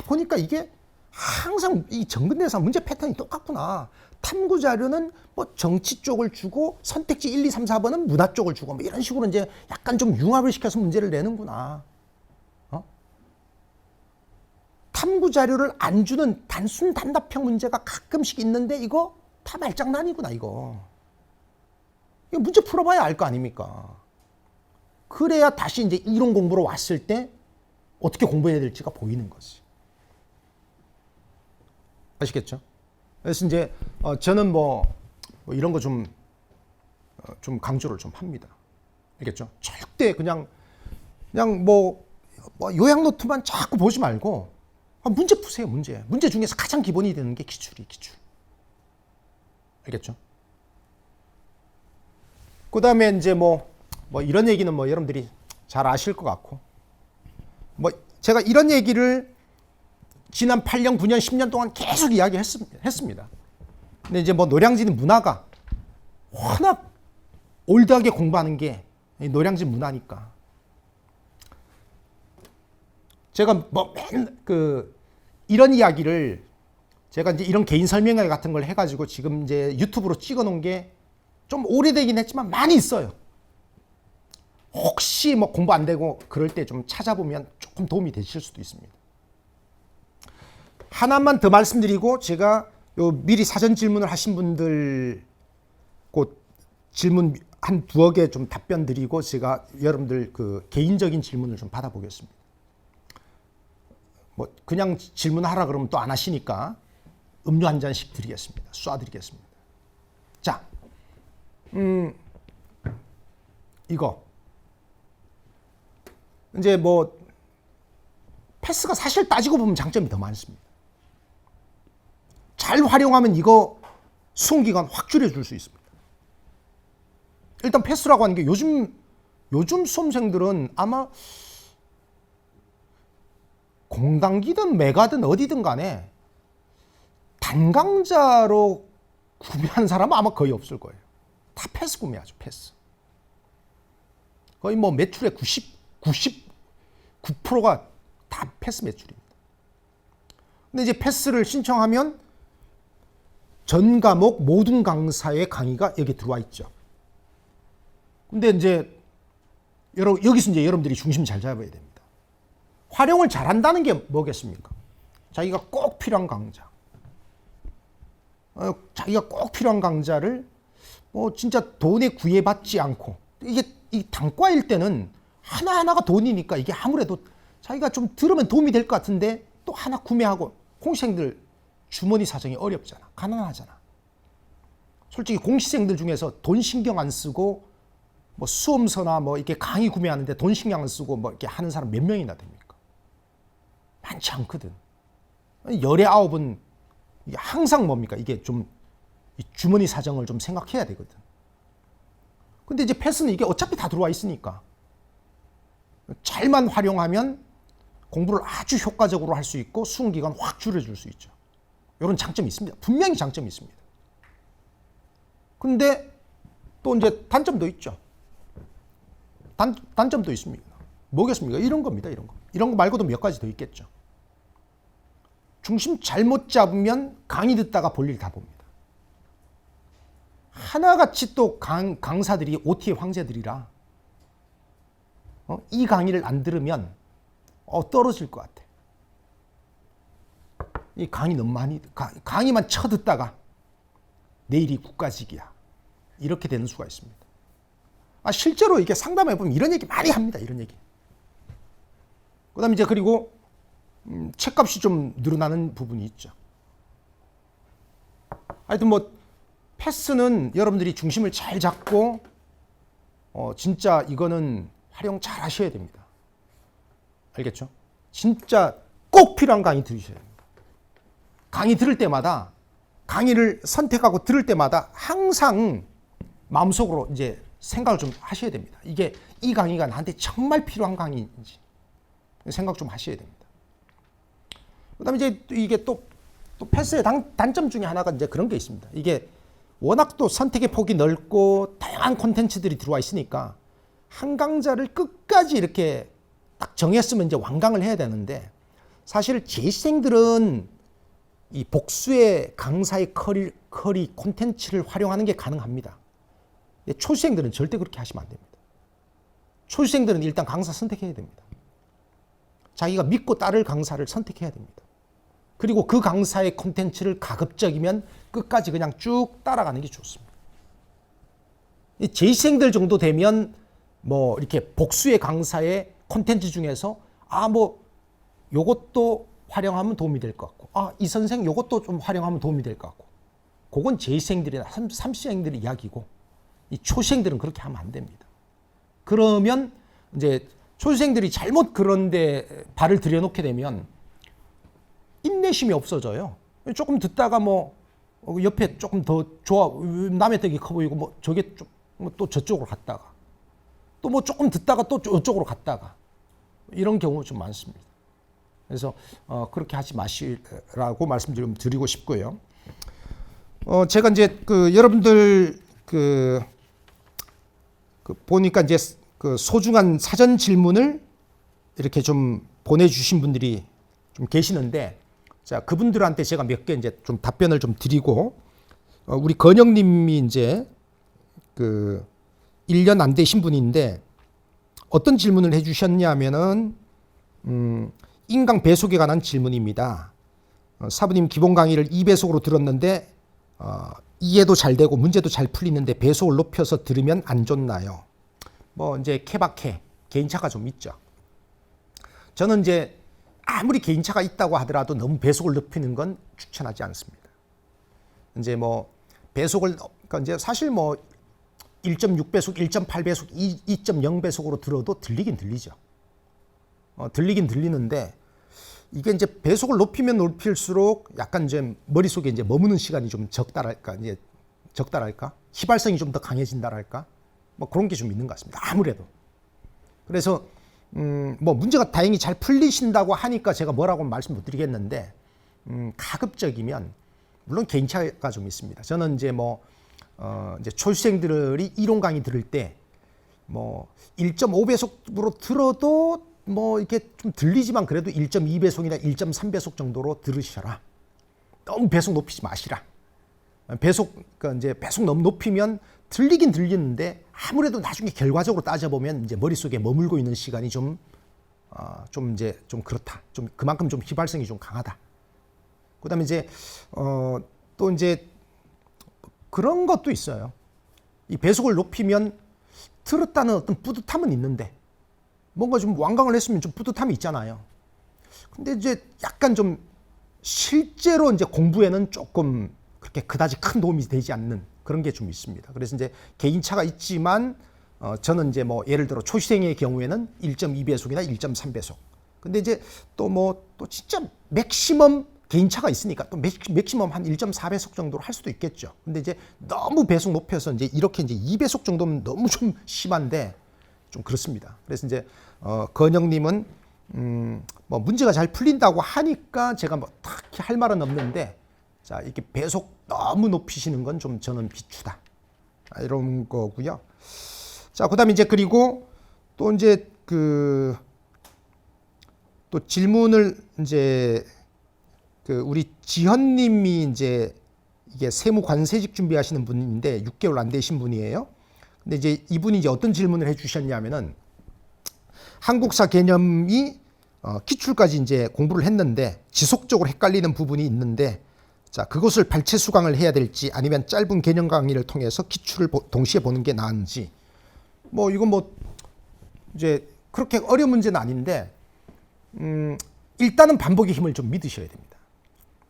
보니까 이게 항상 이 정근대사 문제 패턴이 똑같구나. 탐구 자료는 정치 쪽을 주고 선택지 1, 2, 3, 4번은 문화 쪽을 주고 이런 식으로 이제 약간 좀 융합을 시켜서 문제를 내는구나. 탐구 자료를 안 주는 단순 단답형 문제가 가끔씩 있는데 이거 다 말장난이구나 이거 문제 풀어봐야 알 거 아닙니까? 그래야 다시 이제 이론 공부로 왔을 때 어떻게 공부해야 될지가 보이는 거지. 아시겠죠? 그래서 이제 저는 뭐 이런 거 좀 강조를 좀 합니다. 알겠죠? 절대 그냥 뭐 요약 노트만 자꾸 보지 말고 문제 푸세요. 문제 중에서 가장 기본이 되는 게 기출. 알겠죠? 그 다음에 이제 뭐 이런 얘기는 뭐 여러분들이 잘 아실 것 같고, 뭐 제가 이런 얘기를 지난 8년, 9년, 10년 동안 계속 이야기했습니다. 근데 이제 뭐 노량진 문화가 워낙 올드하게 공부하는 게 노량진 문화니까. 제가 뭐 이런 이야기를 제가 이제 이런 개인 설명회 같은 걸 해가지고 지금 이제 유튜브로 찍어 놓은 게 좀 오래되긴 했지만 많이 있어요. 혹시 뭐 공부 안 되고 그럴 때 좀 찾아보면 조금 도움이 되실 수도 있습니다. 하나만 더 말씀드리고 제가 요 미리 사전 질문을 하신 분들 그 질문 한 두어 개 좀 답변 드리고 제가 여러분들 그 개인적인 질문을 좀 받아보겠습니다. 뭐 그냥 질문하라 그러면 또 안 하시니까 음료 한 잔씩 드리겠습니다. 쏴드리겠습니다. 자, 이거 이제 뭐 패스가 사실 따지고 보면 장점이 더 많습니다. 잘 활용하면 이거 수험기간 확 줄여줄 수 있습니다. 일단 패스라고 하는 게 요즘 수험생들은 아마 공단기든 메가든 어디든 간에 단강자로 구매하는 사람은 아마 거의 없을 거예요. 다 패스 구매하죠. 패스. 거의 뭐 매출의 99%가 다 패스 매출입니다. 근데 이제 패스를 신청하면 전 과목 모든 강사의 강의가 여기 들어와 있죠. 근데 이제 여기서 이제 여러분들이 중심 잘 잡아야 됩니다. 활용을 잘한다는 게 뭐겠습니까? 자기가 꼭 필요한 강자. 자기가 꼭 필요한 강자를 뭐 진짜 돈에 구애받지 않고, 이게 이 단과일 때는 하나하나가 돈이니까 이게 아무래도 자기가 좀 들으면 도움이 될 것 같은데 또 하나 구매하고, 공시생들 주머니 사정이 어렵잖아. 가난하잖아. 솔직히 공시생들 중에서 돈 신경 안 쓰고 뭐 수험서나 뭐 이렇게 강의 구매하는데 돈 신경 안 쓰고 뭐 이렇게 하는 사람 몇 명이나 됩니까? 많지 않거든. 열의 아홉은 항상 뭡니까? 이게 좀 주머니 사정을 좀 생각해야 되거든. 근데 이제 패스는 이게 어차피 다 들어와 있으니까 잘만 활용하면 공부를 아주 효과적으로 할 수 있고 수험기간 확 줄여줄 수 있죠. 이런 장점이 있습니다. 분명히 장점이 있습니다. 근데 또 이제 단점도 있죠. 단점도 있습니다. 뭐겠습니까? 이런 겁니다. 이런 거 말고도 몇 가지 더 있겠죠. 중심 잘못 잡으면 강의 듣다가 볼일 다 봅니다. 하나같이 또 강사들이 OT의 황제들이라 이 강의를 안 들으면 떨어질 것 같아. 이 강의 너무 많이 강의만 쳐듣다가 내일이 국가직이야. 이렇게 되는 수가 있습니다. 실제로 이게 상담해 보면 이런 얘기 많이 합니다. 이런 얘기. 그다음에 이제 그리고 책값이 좀 늘어나는 부분이 있죠. 하여튼 뭐 패스는 여러분들이 중심을 잘 잡고 진짜 이거는 활용 잘 하셔야 됩니다. 알겠죠? 진짜 꼭 필요한 강의 들으셔야 됩니다. 강의 들을 때마다, 강의를 선택하고 들을 때마다 항상 마음속으로 이제 생각을 좀 하셔야 됩니다. 이게 이 강의가 나한테 정말 필요한 강의인지 생각 좀 하셔야 됩니다. 그다음에 이제 이게 또 패스의 단점 중에 하나가 이제 그런 게 있습니다. 이게 워낙 또 선택의 폭이 넓고 다양한 콘텐츠들이 들어와 있으니까 한 강좌를 끝까지 이렇게 딱 정했으면 이제 완강을 해야 되는데, 사실 재시생들은 이 복수의 강사의 커리 콘텐츠를 활용하는 게 가능합니다. 초시생들은 절대 그렇게 하시면 안 됩니다. 초시생들은 일단 강사 선택해야 됩니다. 자기가 믿고 따를 강사를 선택해야 됩니다. 그리고 그 강사의 콘텐츠를 가급적이면 끝까지 그냥 쭉 따라가는 게 좋습니다. 재시생들 정도 되면 뭐 이렇게 복수의 강사의 콘텐츠 중에서 뭐 요것도 활용하면 도움이 될 것 같고 이 선생 요것도 좀 활용하면 도움이 될 것 같고 그건 제2생들이나 3시생들의 이야기고 이 초시생들은 그렇게 하면 안 됩니다. 그러면 이제 초시생들이 잘못 그런데 발을 들여놓게 되면 인내심이 없어져요. 조금 듣다가 뭐 옆에 조금 더 좋아 남의 덕이 커 보이고 뭐 저게 또 저쪽으로 갔다가 또 뭐 조금 듣다가 또 저쪽으로 갔다가 이런 경우가 좀 많습니다. 그래서 그렇게 하지 마시라고 말씀 좀 드리고 싶고요. 제가 이제 여러분들 보니까 이제 소중한 사전 질문을 이렇게 좀 보내주신 분들이 좀 계시는데, 자, 그분들한테 제가 몇 개 이제 좀 답변을 좀 드리고, 우리 건영님이 이제 1년 안 되신 분인데, 어떤 질문을 해주셨냐면은, 인강 배속에 관한 질문입니다. 사부님 기본 강의를 2배속으로 들었는데, 이해도 잘 되고 문제도 잘 풀리는데 배속을 높여서 들으면 안 좋나요? 뭐 이제 케바케 개인차가 좀 있죠. 저는 이제 아무리 개인차가 있다고 하더라도 너무 배속을 높이는 건 추천하지 않습니다. 이제 뭐 배속을 그러니까 이제 사실 뭐 1.6배속, 1.8배속, 2.0배속으로 들어도 들리긴 들리죠. 들리긴 들리는데 이게 이제 배속을 높이면 높일수록 약간 이제 머릿속에 이제 머무는 시간이 좀 적다랄까, 휘발성이 좀 더 강해진다랄까, 뭐 그런 게 좀 있는 것 같습니다. 아무래도. 그래서 뭐 문제가 다행히 잘 풀리신다고 하니까 제가 뭐라고 말씀 못 드리겠는데, 가급적이면 물론 개인차가 좀 있습니다. 저는 이제 뭐 이제 초시생들이 이론 강의 들을 때 뭐 1.5배속으로 들어도 뭐 이렇게 좀 들리지만 그래도 1.2배속이나 1.3배속 정도로 들으셔라. 너무 배속 높이지 마시라. 그러니까 이제 배속 너무 높이면 들리긴 들리는데 아무래도 나중에 결과적으로 따져보면 이제 머릿속에 머물고 있는 시간이 좀 이제 좀 그렇다. 좀 그만큼 좀 휘발성이 좀 강하다. 그다음에 이제 또 이제 그런 것도 있어요. 이 배속을 높이면 들었다는 어떤 뿌듯함은 있는데 뭔가 좀 완강을 했으면 좀 뿌듯함이 있잖아요. 근데 이제 약간 좀 실제로 이제 공부에는 조금 그렇게 그다지 큰 도움이 되지 않는 그런 게 좀 있습니다. 그래서 이제 개인차가 있지만 저는 이제 뭐 예를 들어 초시생의 경우에는 1.2배속이나 1.3배속. 근데 이제 또 진짜 맥시멈 개인차가 있으니까 또 맥시멈 한 1.4배속 정도로 할 수도 있겠죠. 근데 이제 너무 배속 높여서 이제 이렇게 이제 2배속 정도면 너무 좀 심한데 좀 그렇습니다. 그래서 이제 건영님은 뭐 문제가 잘 풀린다고 하니까 제가 뭐 딱히 할 말은 없는데, 자, 이렇게 배속 너무 높이시는 건 좀 저는 비추다, 이런 거고요. 자, 그다음에 이제 그리고 또 이제 또 질문을 이제 우리 지현님이 이제 이게 세무관세직 준비하시는 분인데 6개월 안 되신 분이에요. 근데 이제 이분이 이제 어떤 질문을 해주셨냐면은 한국사 개념이 기출까지 이제 공부를 했는데 지속적으로 헷갈리는 부분이 있는데, 자, 그것을 발췌 수강을 해야 될지 아니면 짧은 개념 강의를 통해서 기출을 동시에 보는 게 나은지, 뭐 이건 뭐 이제 그렇게 어려운 문제는 아닌데 일단은 반복의 힘을 좀 믿으셔야 됩니다.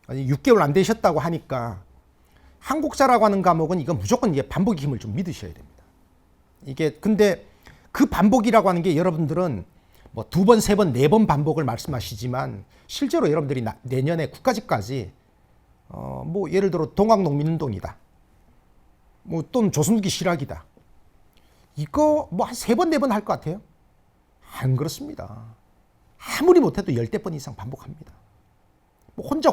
아니 6개월 안 되셨다고 하니까 한국사라고 하는 과목은 이건 무조건 이게 반복의 힘을 좀 믿으셔야 됩니다. 이게 근데 그 반복이라고 하는 게 여러분들은 뭐 2번, 3번, 4번 반복을 말씀하시지만 실제로 여러분들이 내년에 국가직까지 뭐 예를 들어 동학농민운동이다, 뭐 또는 조선후기 실학이다, 이거 뭐 한 3번, 4번 할 것 같아요? 안 그렇습니다. 아무리 못해도 10대 번 이상 반복합니다. 뭐 혼자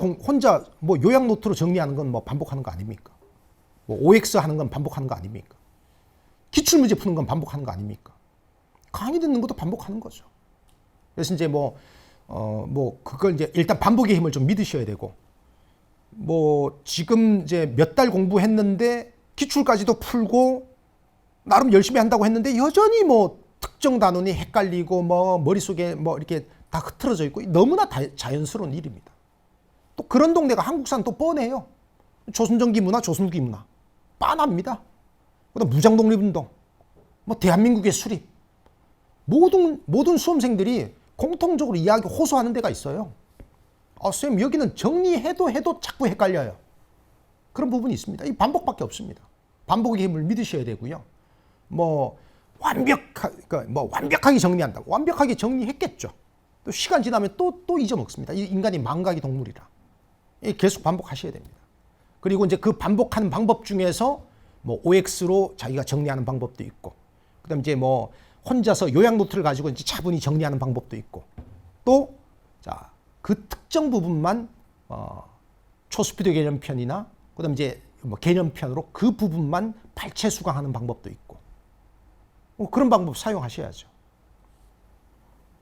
뭐 요약 노트로 정리하는 건 뭐 반복하는 거 아닙니까? 뭐 OX 하는 건 반복하는 거 아닙니까? 기출문제 푸는 건 반복하는 거 아닙니까? 강의 듣는 것도 반복하는 거죠. 그래서 이제 뭐 그걸 이제 일단 반복의 힘을 좀 믿으셔야 되고, 뭐 지금 이제 몇 달 공부했는데 기출까지도 풀고 나름 열심히 한다고 했는데 여전히 뭐 특정 단원이 헷갈리고 뭐 머릿속에 뭐 이렇게 다 흐트러져 있고 너무나 자연스러운 일입니다. 또 그런 동네가 한국사는 또 뻔해요. 조선전기 문화, 조선후기 문화 빤합니다. 그다음 무장독립운동, 뭐 대한민국의 수립, 모든 수험생들이 공통적으로 이야기 호소하는 데가 있어요. 선생님 여기는 정리해도 자꾸 헷갈려요. 그런 부분이 있습니다. 이 반복밖에 없습니다. 반복의 힘을 믿으셔야 되고요. 완벽하게 정리한다. 완벽하게 정리했겠죠. 또 시간 지나면 또 잊어먹습니다. 인간이 망각의 동물이라. 계속 반복하셔야 됩니다. 그리고 이제 그 반복하는 방법 중에서 OX로 자기가 정리하는 방법도 있고, 그다음 이제 혼자서 요약 노트를 가지고 이제 차분히 정리하는 방법도 있고, 또 그 특정 부분만 초스피드 개념편이나 그다음 이제 개념편으로 그 부분만 발췌 수강하는 방법도 있고, 그런 방법 사용하셔야죠.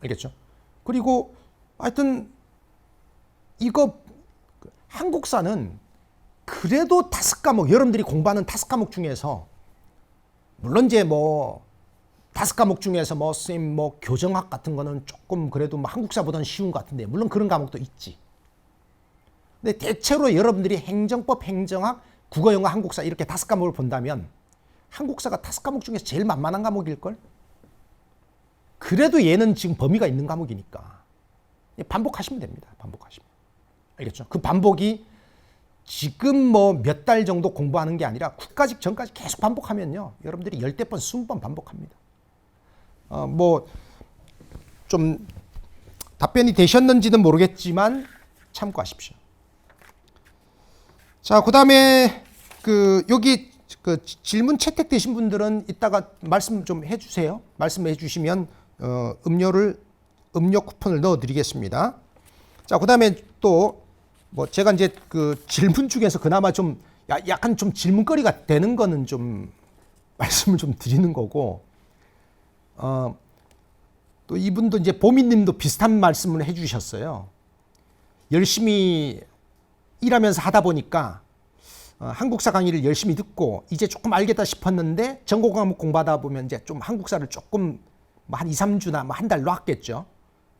알겠죠? 그리고 하여튼 이거 한국사는 그래도 5과목, 여러분들이 공부하는 5과목 중에서 물론 이제 5과목 중에서 선생님 교정학 같은 거는 조금 그래도 한국사보다는 쉬운 것 같은데, 물론 그런 과목도 있지. 근데 대체로 여러분들이 행정법, 행정학, 국어, 영어, 한국사 이렇게 5과목을 본다면 한국사가 5과목 중에서 제일 만만한 과목일걸? 그래도 얘는 지금 범위가 있는 과목이니까 반복하시면 됩니다. 반복하시면. 알겠죠? 그 반복이 지금 몇 달 정도 공부하는 게 아니라 국가직 전까지 계속 반복하면요, 여러분들이 10대 번, 20번 반복합니다. 좀 답변이 되셨는지는 모르겠지만 참고하십시오. 자, 그다음에 여기 질문 채택되신 분들은 이따가 말씀 좀 해주세요. 말씀해 주시면 음료 쿠폰을 넣어드리겠습니다. 자, 그다음에 또 제가 이제 질문 중에서 그나마 좀 약간 좀 질문거리가 되는 거는 좀 말씀을 좀 드리는 거고, 또 이분도 이제 보미님도 비슷한 말씀을 해주셨어요. 열심히 일하면서 하다 보니까 한국사 강의를 열심히 듣고 이제 조금 알겠다 싶었는데 전공 과목 공부하다 보면 이제 좀 한국사를 조금 한 2, 3주나 한 달 놨겠죠.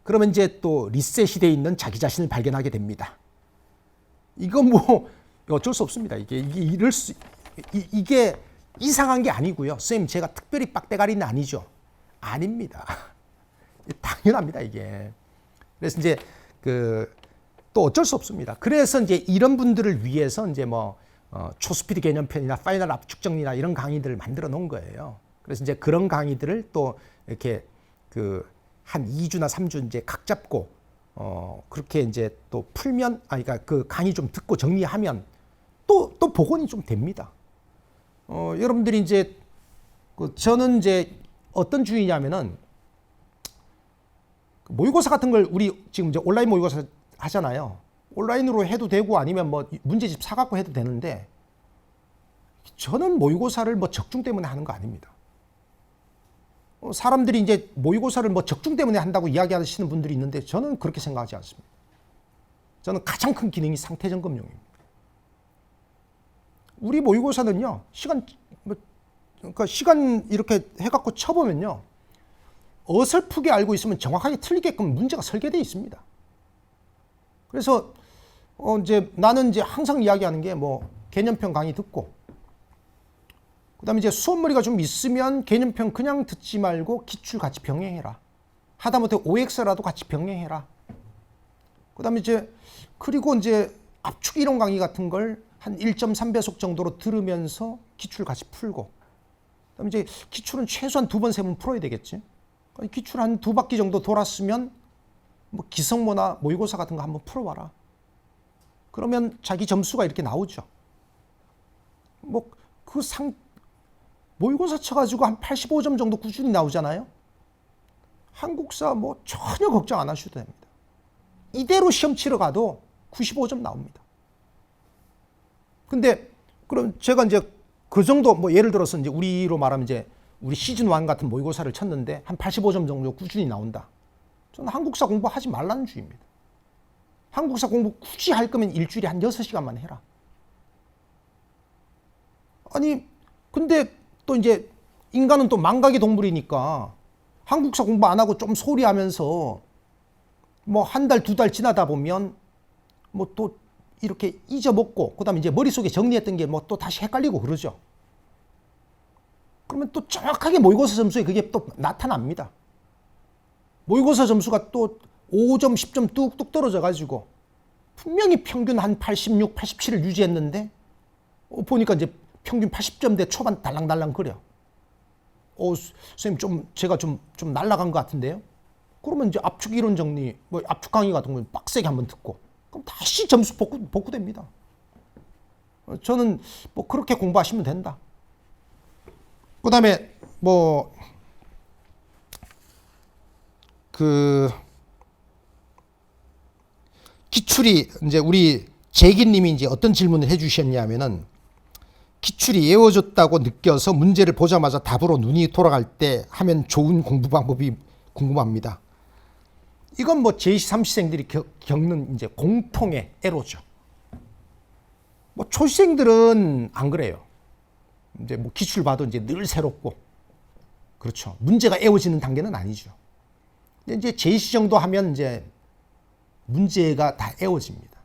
그러면 이제 또 리셋이 돼 있는 자기 자신을 발견하게 됩니다. 이거 어쩔 수 없습니다. 이게 이상한 게 아니고요. 선생님 제가 특별히 빡대가리는 아니죠. 아닙니다. 당연합니다, 이게. 그래서 이제 또 어쩔 수 없습니다. 그래서 이제 이런 분들을 위해서 이제 초스피드 개념편이나 파이널 압축 정리나 이런 강의들을 만들어 놓은 거예요. 그래서 이제 그런 강의들을 또 이렇게 한 2주나 3주 이제 각 잡고 그렇게 이제 또 풀면, 그러니까 그 강의 좀 듣고 정리하면 또 복원이 좀 됩니다. 여러분들이 이제 저는 이제 어떤 주의냐면은 모의고사 같은 걸 우리 지금 이제 온라인 모의고사 하잖아요. 온라인으로 해도 되고 아니면 문제집 사갖고 해도 되는데, 저는 모의고사를 적중 때문에 하는 거 아닙니다. 사람들이 이제 모의고사를 적중 때문에 한다고 이야기하시는 분들이 있는데 저는 그렇게 생각하지 않습니다. 저는 가장 큰 기능이 상태 점검용입니다. 우리 모의고사는요, 그러니까 시간 이렇게 해갖고 쳐보면요, 어설프게 알고 있으면 정확하게 틀리게끔 문제가 설계되어 있습니다. 그래서 이제 나는 이제 항상 이야기하는 게 개념편 강의 듣고, 그다음에 이제 수업머리가 좀 있으면 개념편 그냥 듣지 말고 기출 같이 병행해라. 하다못해 OX라도 같이 병행해라. 그다음에 그리고 이제 압축 이론 강의 같은 걸 한 1.3배속 정도로 들으면서 기출 같이 풀고, 그다음에 이제 기출은 최소한 2번, 3번 풀어야 되겠지. 기출 한 2바퀴 정도 돌았으면 기성모나 모의고사 같은 거 한번 풀어봐라. 그러면 자기 점수가 이렇게 나오죠. 모의고사 쳐가지고 한 85점 정도 꾸준히 나오잖아요. 한국사 전혀 걱정 안 하셔도 됩니다. 이대로 시험 치러 가도 95점 나옵니다. 근데 그럼 제가 이제 그 정도 예를 들어서 이제 우리로 말하면 이제 우리 시즌 1 같은 모의고사를 쳤는데 한 85점 정도 꾸준히 나온다. 저는 한국사 공부하지 말라는 주의입니다. 한국사 공부 굳이 할 거면 일주일에 한 6시간만 해라. 아니 근데 또 이제 인간은 또 망각의 동물이니까 한국사 공부 안 하고 좀 소리하면서 한 달, 2달 지나다 보면 또 이렇게 잊어먹고, 그다음에 이제 머릿속에 정리했던 게 또 다시 헷갈리고 그러죠. 그러면 또 정확하게 모의고사 점수에 그게 또 나타납니다. 모의고사 점수가 또 5점, 10점 뚝뚝 떨어져 가지고 분명히 평균 한 86, 87을 유지했는데 보니까 이제 평균 80점대 초반 달랑달랑 거려. 선생님 제가 좀 날라간 것 같은데요. 그러면 이제 압축 이론 정리, 뭐 압축 강의 같은 거 빡세게 한번 듣고 그럼 다시 점수 복구됩니다. 저는 뭐 그렇게 공부하시면 된다. 그다음에 뭐 기출이 이제 우리 재기님이 이제 어떤 질문을 해주셨냐면은 기출이 외워졌다고 느껴서 문제를 보자마자 답으로 눈이 돌아갈 때 하면 좋은 공부 방법이 궁금합니다. 이건 뭐 제2, 3시생들이 겪는 이제 공통의 애로죠. 뭐 초시생들은 안 그래요. 이제 뭐 기출 봐도 이제 늘 새롭고 그렇죠. 문제가 애워지는 단계는 아니죠. 근데 이제 제2시 정도 하면 이제 문제가 다 애워집니다.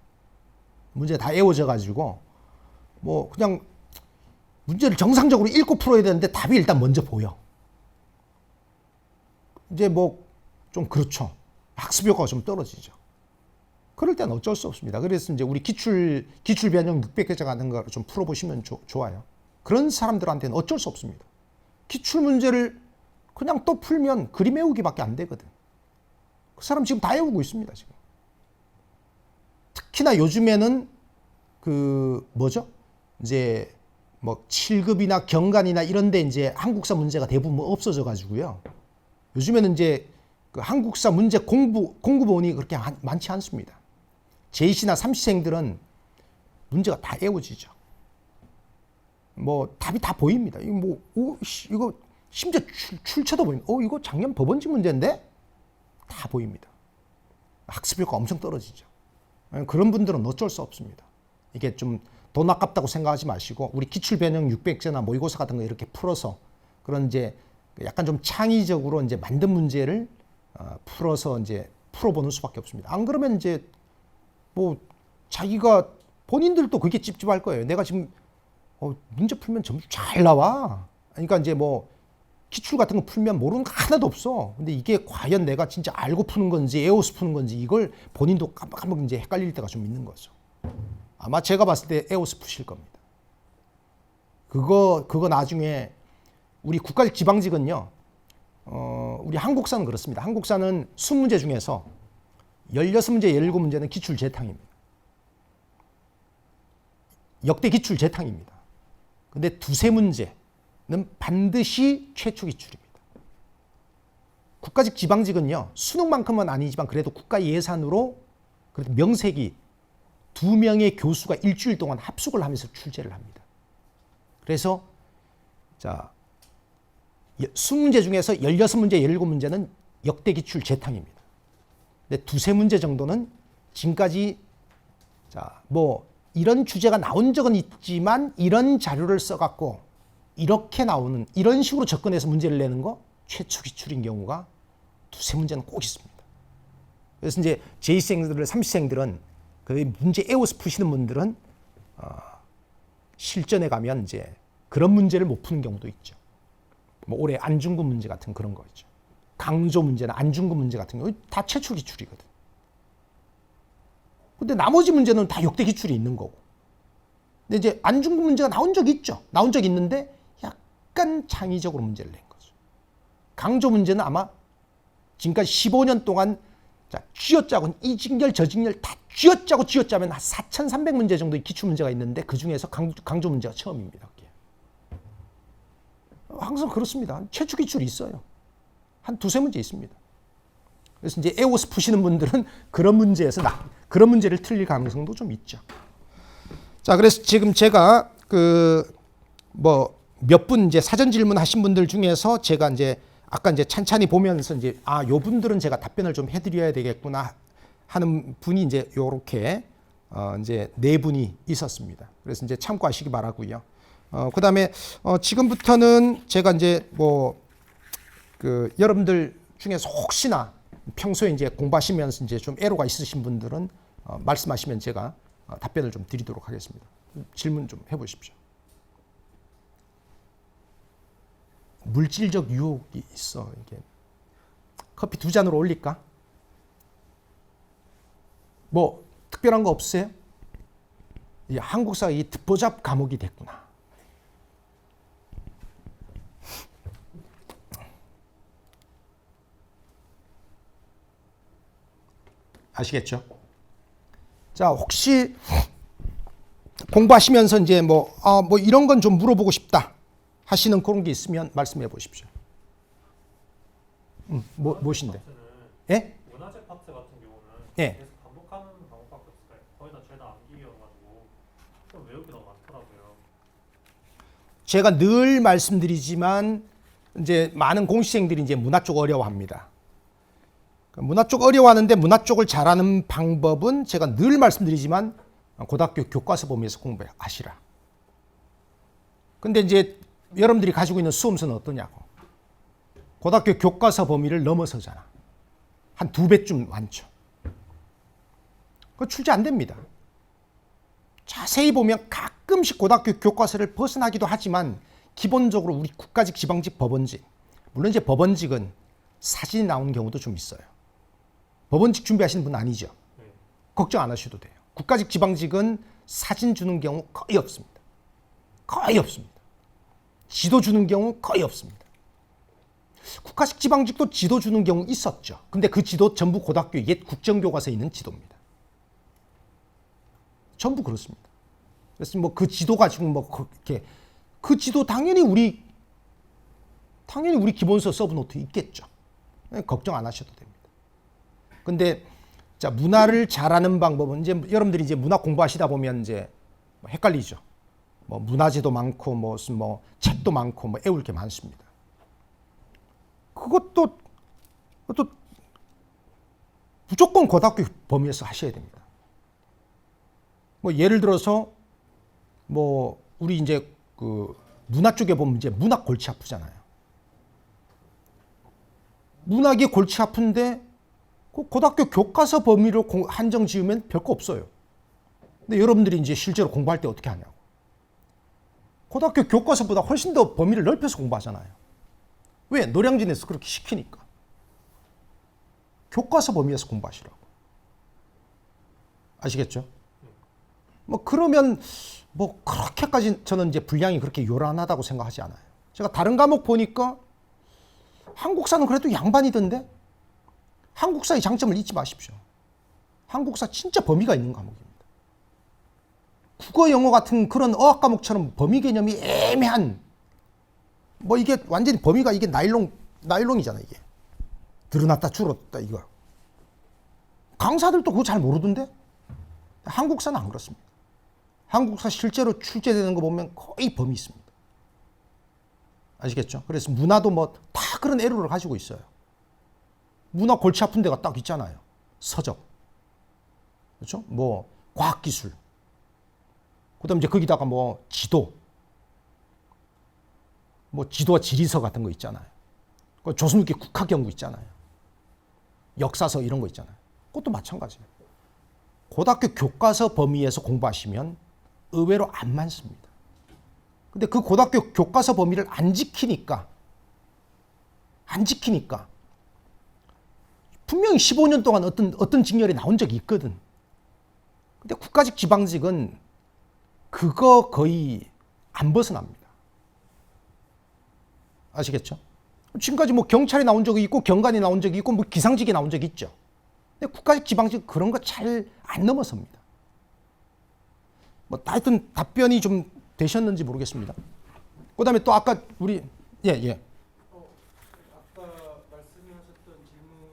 문제가 다 애워져 가지고 뭐 그냥 문제를 정상적으로 읽고 풀어야 되는데 답이 일단 먼저 보여. 이제 뭐 좀 그렇죠. 학습 효과가 좀 떨어지죠. 그럴 때는 어쩔 수 없습니다. 그래서 이제 우리 기출 변형 600개자 같은 거 좀 풀어보시면 좋아요. 그런 사람들한테는 어쩔 수 없습니다. 기출 문제를 그냥 또 풀면 그림 외우기밖에 안 되거든. 그 사람 지금 다 외우고 있습니다, 지금. 특히나 요즘에는 이제 뭐 7급이나 경간이나 이런 데 이제 한국사 문제가 대부분 없어져 가지고요. 요즘에는 이제 그 한국사 문제 공부본이 그렇게 많지 않습니다. 제2시나 3시생들은 문제가 다 외워지죠. 뭐 답이 다 보입니다. 이거 심지어 출처도 보입니다. 이거 작년 법원지 문제인데 다 보입니다. 학습 효과 엄청 떨어지죠. 그런 분들은 어쩔 수 없습니다. 이게 좀 돈 아깝다고 생각하지 마시고 우리 기출 변형 600제나 모의고사 같은 거 이렇게 풀어서 그런 이제 약간 좀 창의적으로 이제 만든 문제를 풀어서 이제 풀어보는 수밖에 없습니다. 안 그러면 이제 뭐 자기가 본인들도 그게 찝찝할 거예요. 내가 지금 문제 풀면 점수 잘 나와. 그러니까 이제 뭐 기출 같은 거 풀면 모르는 거 하나도 없어. 근데 이게 과연 내가 진짜 알고 푸는 건지 외워서 푸는 건지 이걸 본인도 깜빡깜빡 이제 헷갈릴 때가 좀 있는 거죠. 아마 제가 봤을 때 외워서 푸실 겁니다. 그거 나중에 우리 국가직 지방직은요. 우리 한국사는 그렇습니다. 한국사는 20문제 중에서 16문제, 17문제는 기출 재탕입니다. 역대 기출 재탕입니다. 근데 두세 문제는 반드시 최초 기출입니다. 국가직 지방직은요. 수능만큼은 아니지만 그래도 국가 예산으로 그래도 명색이 2명의 교수가 일주일 동안 합숙을 하면서 출제를 합니다. 그래서 자 20문제 중에서 16문제, 17문제는 역대 기출 재탕입니다. 근데 두세 문제 정도는 지금까지 뭐 이런 주제가 나온 적은 있지만 이런 자료를 써갖고 이렇게 나오는 이런 식으로 접근해서 문제를 내는 거 최초 기출인 경우가 두세 문제는 꼭 있습니다. 그래서 이제 제2시생들, 3시생들은 그 문제 외워서 푸시는 분들은 실전에 가면 이제 그런 문제를 못 푸는 경우도 있죠. 뭐 올해 안중근 문제 같은 그런 거 있죠. 강조 문제나 안중근 문제 같은 거 다 최초 기출이거든. 근데 나머지 문제는 다 역대 기출이 있는 거고. 근데 이제 안중근 문제가 나온 적이 있죠. 나온 적이 있는데 약간 창의적으로 문제를 낸 거죠. 강조 문제는 아마 지금까지 15년 동안 쥐어짜고 이 직렬 저 직렬 다 쥐어짜면 한 4,300문제 정도의 기출 문제가 있는데 그 중에서 강조 문제가 처음입니다. 항상 그렇습니다. 최초 기출이 있어요. 한 두세 문제 있습니다. 그래서 이제 외워서 푸시는 분들은 그런 문제에서 그런 문제를 틀릴 가능성도 좀 있죠. 자, 그래서 지금 제가 몇 분 이제 사전 질문하신 분들 중에서 제가 이제 아까 이제 찬찬히 보면서 이제 요 분들은 제가 답변을 좀 해드려야 되겠구나 하는 분이 이제 요렇게 이제 네 분이 있었습니다. 그래서 이제 참고하시기 바라고요. 그다음에 지금부터는 제가 이제 여러분들 중에서 혹시나 평소에 이제 공부하시면서 이제 좀 애로가 있으신 분들은 말씀하시면 제가 답변을 좀 드리도록 하겠습니다. 질문 좀 해보십시오. 물질적 유혹이 있어. 이게 커피 2잔으로 올릴까? 뭐 특별한 거 없어요? 이 한국사가 이 듣보잡 과목이 됐구나. 아시겠죠? 자, 혹시 공부하시면서 이제 뭐 이런 건 좀 물어보고 싶다 하시는 그런 게 있으면 말씀해 보십시오. 무엇인데? 예?
문화재 파트 같은 경우는
예.
계속 반복하는 방법밖에 없을까요? 거의 다 죄다 암기여가지고 좀 외울 게 너무 많더라고요.
제가 늘 말씀드리지만 이제 많은 공시생들이 이제 문화 쪽 어려워합니다. 문화 쪽 어려워하는데 문화 쪽을 잘하는 방법은 제가 늘 말씀드리지만 고등학교 교과서 보면서 공부하시라. 근데 이제 여러분들이 가지고 있는 수험서는 어떠냐고. 고등학교 교과서 범위를 넘어서잖아. 한 2배쯤 많죠. 그거 출제 안 됩니다. 자세히 보면 가끔씩 고등학교 교과서를 벗어나기도 하지만 기본적으로 우리 국가직, 지방직, 법원직, 물론 이제 법원직은 사진이 나오는 경우도 좀 있어요. 법원직 준비하시는 분 아니죠?
네.
걱정 안 하셔도 돼요. 국가직, 지방직은 사진 주는 경우 거의 없습니다. 거의 없습니다. 지도 주는 경우 거의 없습니다. 국가직, 지방직도 지도 주는 경우 있었죠. 근데 그 지도 전부 고등학교 옛 국정교과서에 있는 지도입니다. 전부 그렇습니다. 그래서 뭐 그 지도 가지고 뭐 그렇게 그 지도 당연히 우리 기본서 서브노트 있겠죠. 걱정 안 하셔도 됩니다. 근데 자, 문화를 잘하는 방법은 이제 여러분들이 이제 문화 공부하시다 보면 이제 헷갈리죠. 뭐 문화재도 많고 뭐 책도 많고 뭐 애울 게 많습니다. 그것도 무조건 고등학교 범위에서 하셔야 됩니다. 뭐 예를 들어서 뭐 우리 이제 그 문화 쪽에 보면 이제 문학 골치 아프잖아요. 문학이 골치 아픈데 그 고등학교 교과서 범위로 한정 지으면 별거 없어요. 근데 여러분들이 이제 실제로 공부할 때 어떻게 하냐고. 고등학교 교과서보다 훨씬 더 범위를 넓혀서 공부하잖아요. 왜? 노량진에서 그렇게 시키니까. 교과서 범위에서 공부하시라고. 아시겠죠? 뭐 그러면 뭐 그렇게까지 저는 이제 분량이 그렇게 요란하다고 생각하지 않아요. 제가 다른 과목 보니까 한국사는 그래도 양반이던데 한국사의 장점을 잊지 마십시오. 한국사 진짜 범위가 있는 과목입니다. 국어, 영어 같은 그런 어학 과목처럼 범위 개념이 애매한 뭐 이게 완전히 범위가 이게 나일론이잖아 이게. 늘어났다 줄었다 이거. 강사들도 그거 잘 모르던데? 한국사는 안 그렇습니다. 한국사 실제로 출제되는 거 보면 거의 범위 있습니다. 아시겠죠? 그래서 문화도 뭐 다 그런 애로를 가지고 있어요. 문화 골치 아픈 데가 딱 있잖아요. 서적. 그렇죠? 뭐 과학기술. 그다음 이제 거기다가 뭐 지도. 뭐 지도와 지리서 같은 거 있잖아요. 조선후기 국학연구 있잖아요. 역사서 이런 거 있잖아요. 그것도 마찬가지예요. 고등학교 교과서 범위에서 공부하시면 의외로 안 많습니다. 근데 그 고등학교 교과서 범위를 안 지키니까 분명히 15년 동안 어떤 직렬이 나온 적이 있거든. 근데 국가직, 지방직은 그거 거의 안 벗어납니다. 아시겠죠? 지금까지 뭐 경찰이 나온 적이 있고 경관이 나온 적이 있고 뭐 기상직이 나온 적이 있죠. 근데 국가직, 지방직 그런 거 잘 안 넘어섭니다. 뭐 하여튼 답변이 좀 되셨는지 모르겠습니다. 그다음에 또 아까 우리 예.
아까 말씀하셨던 질문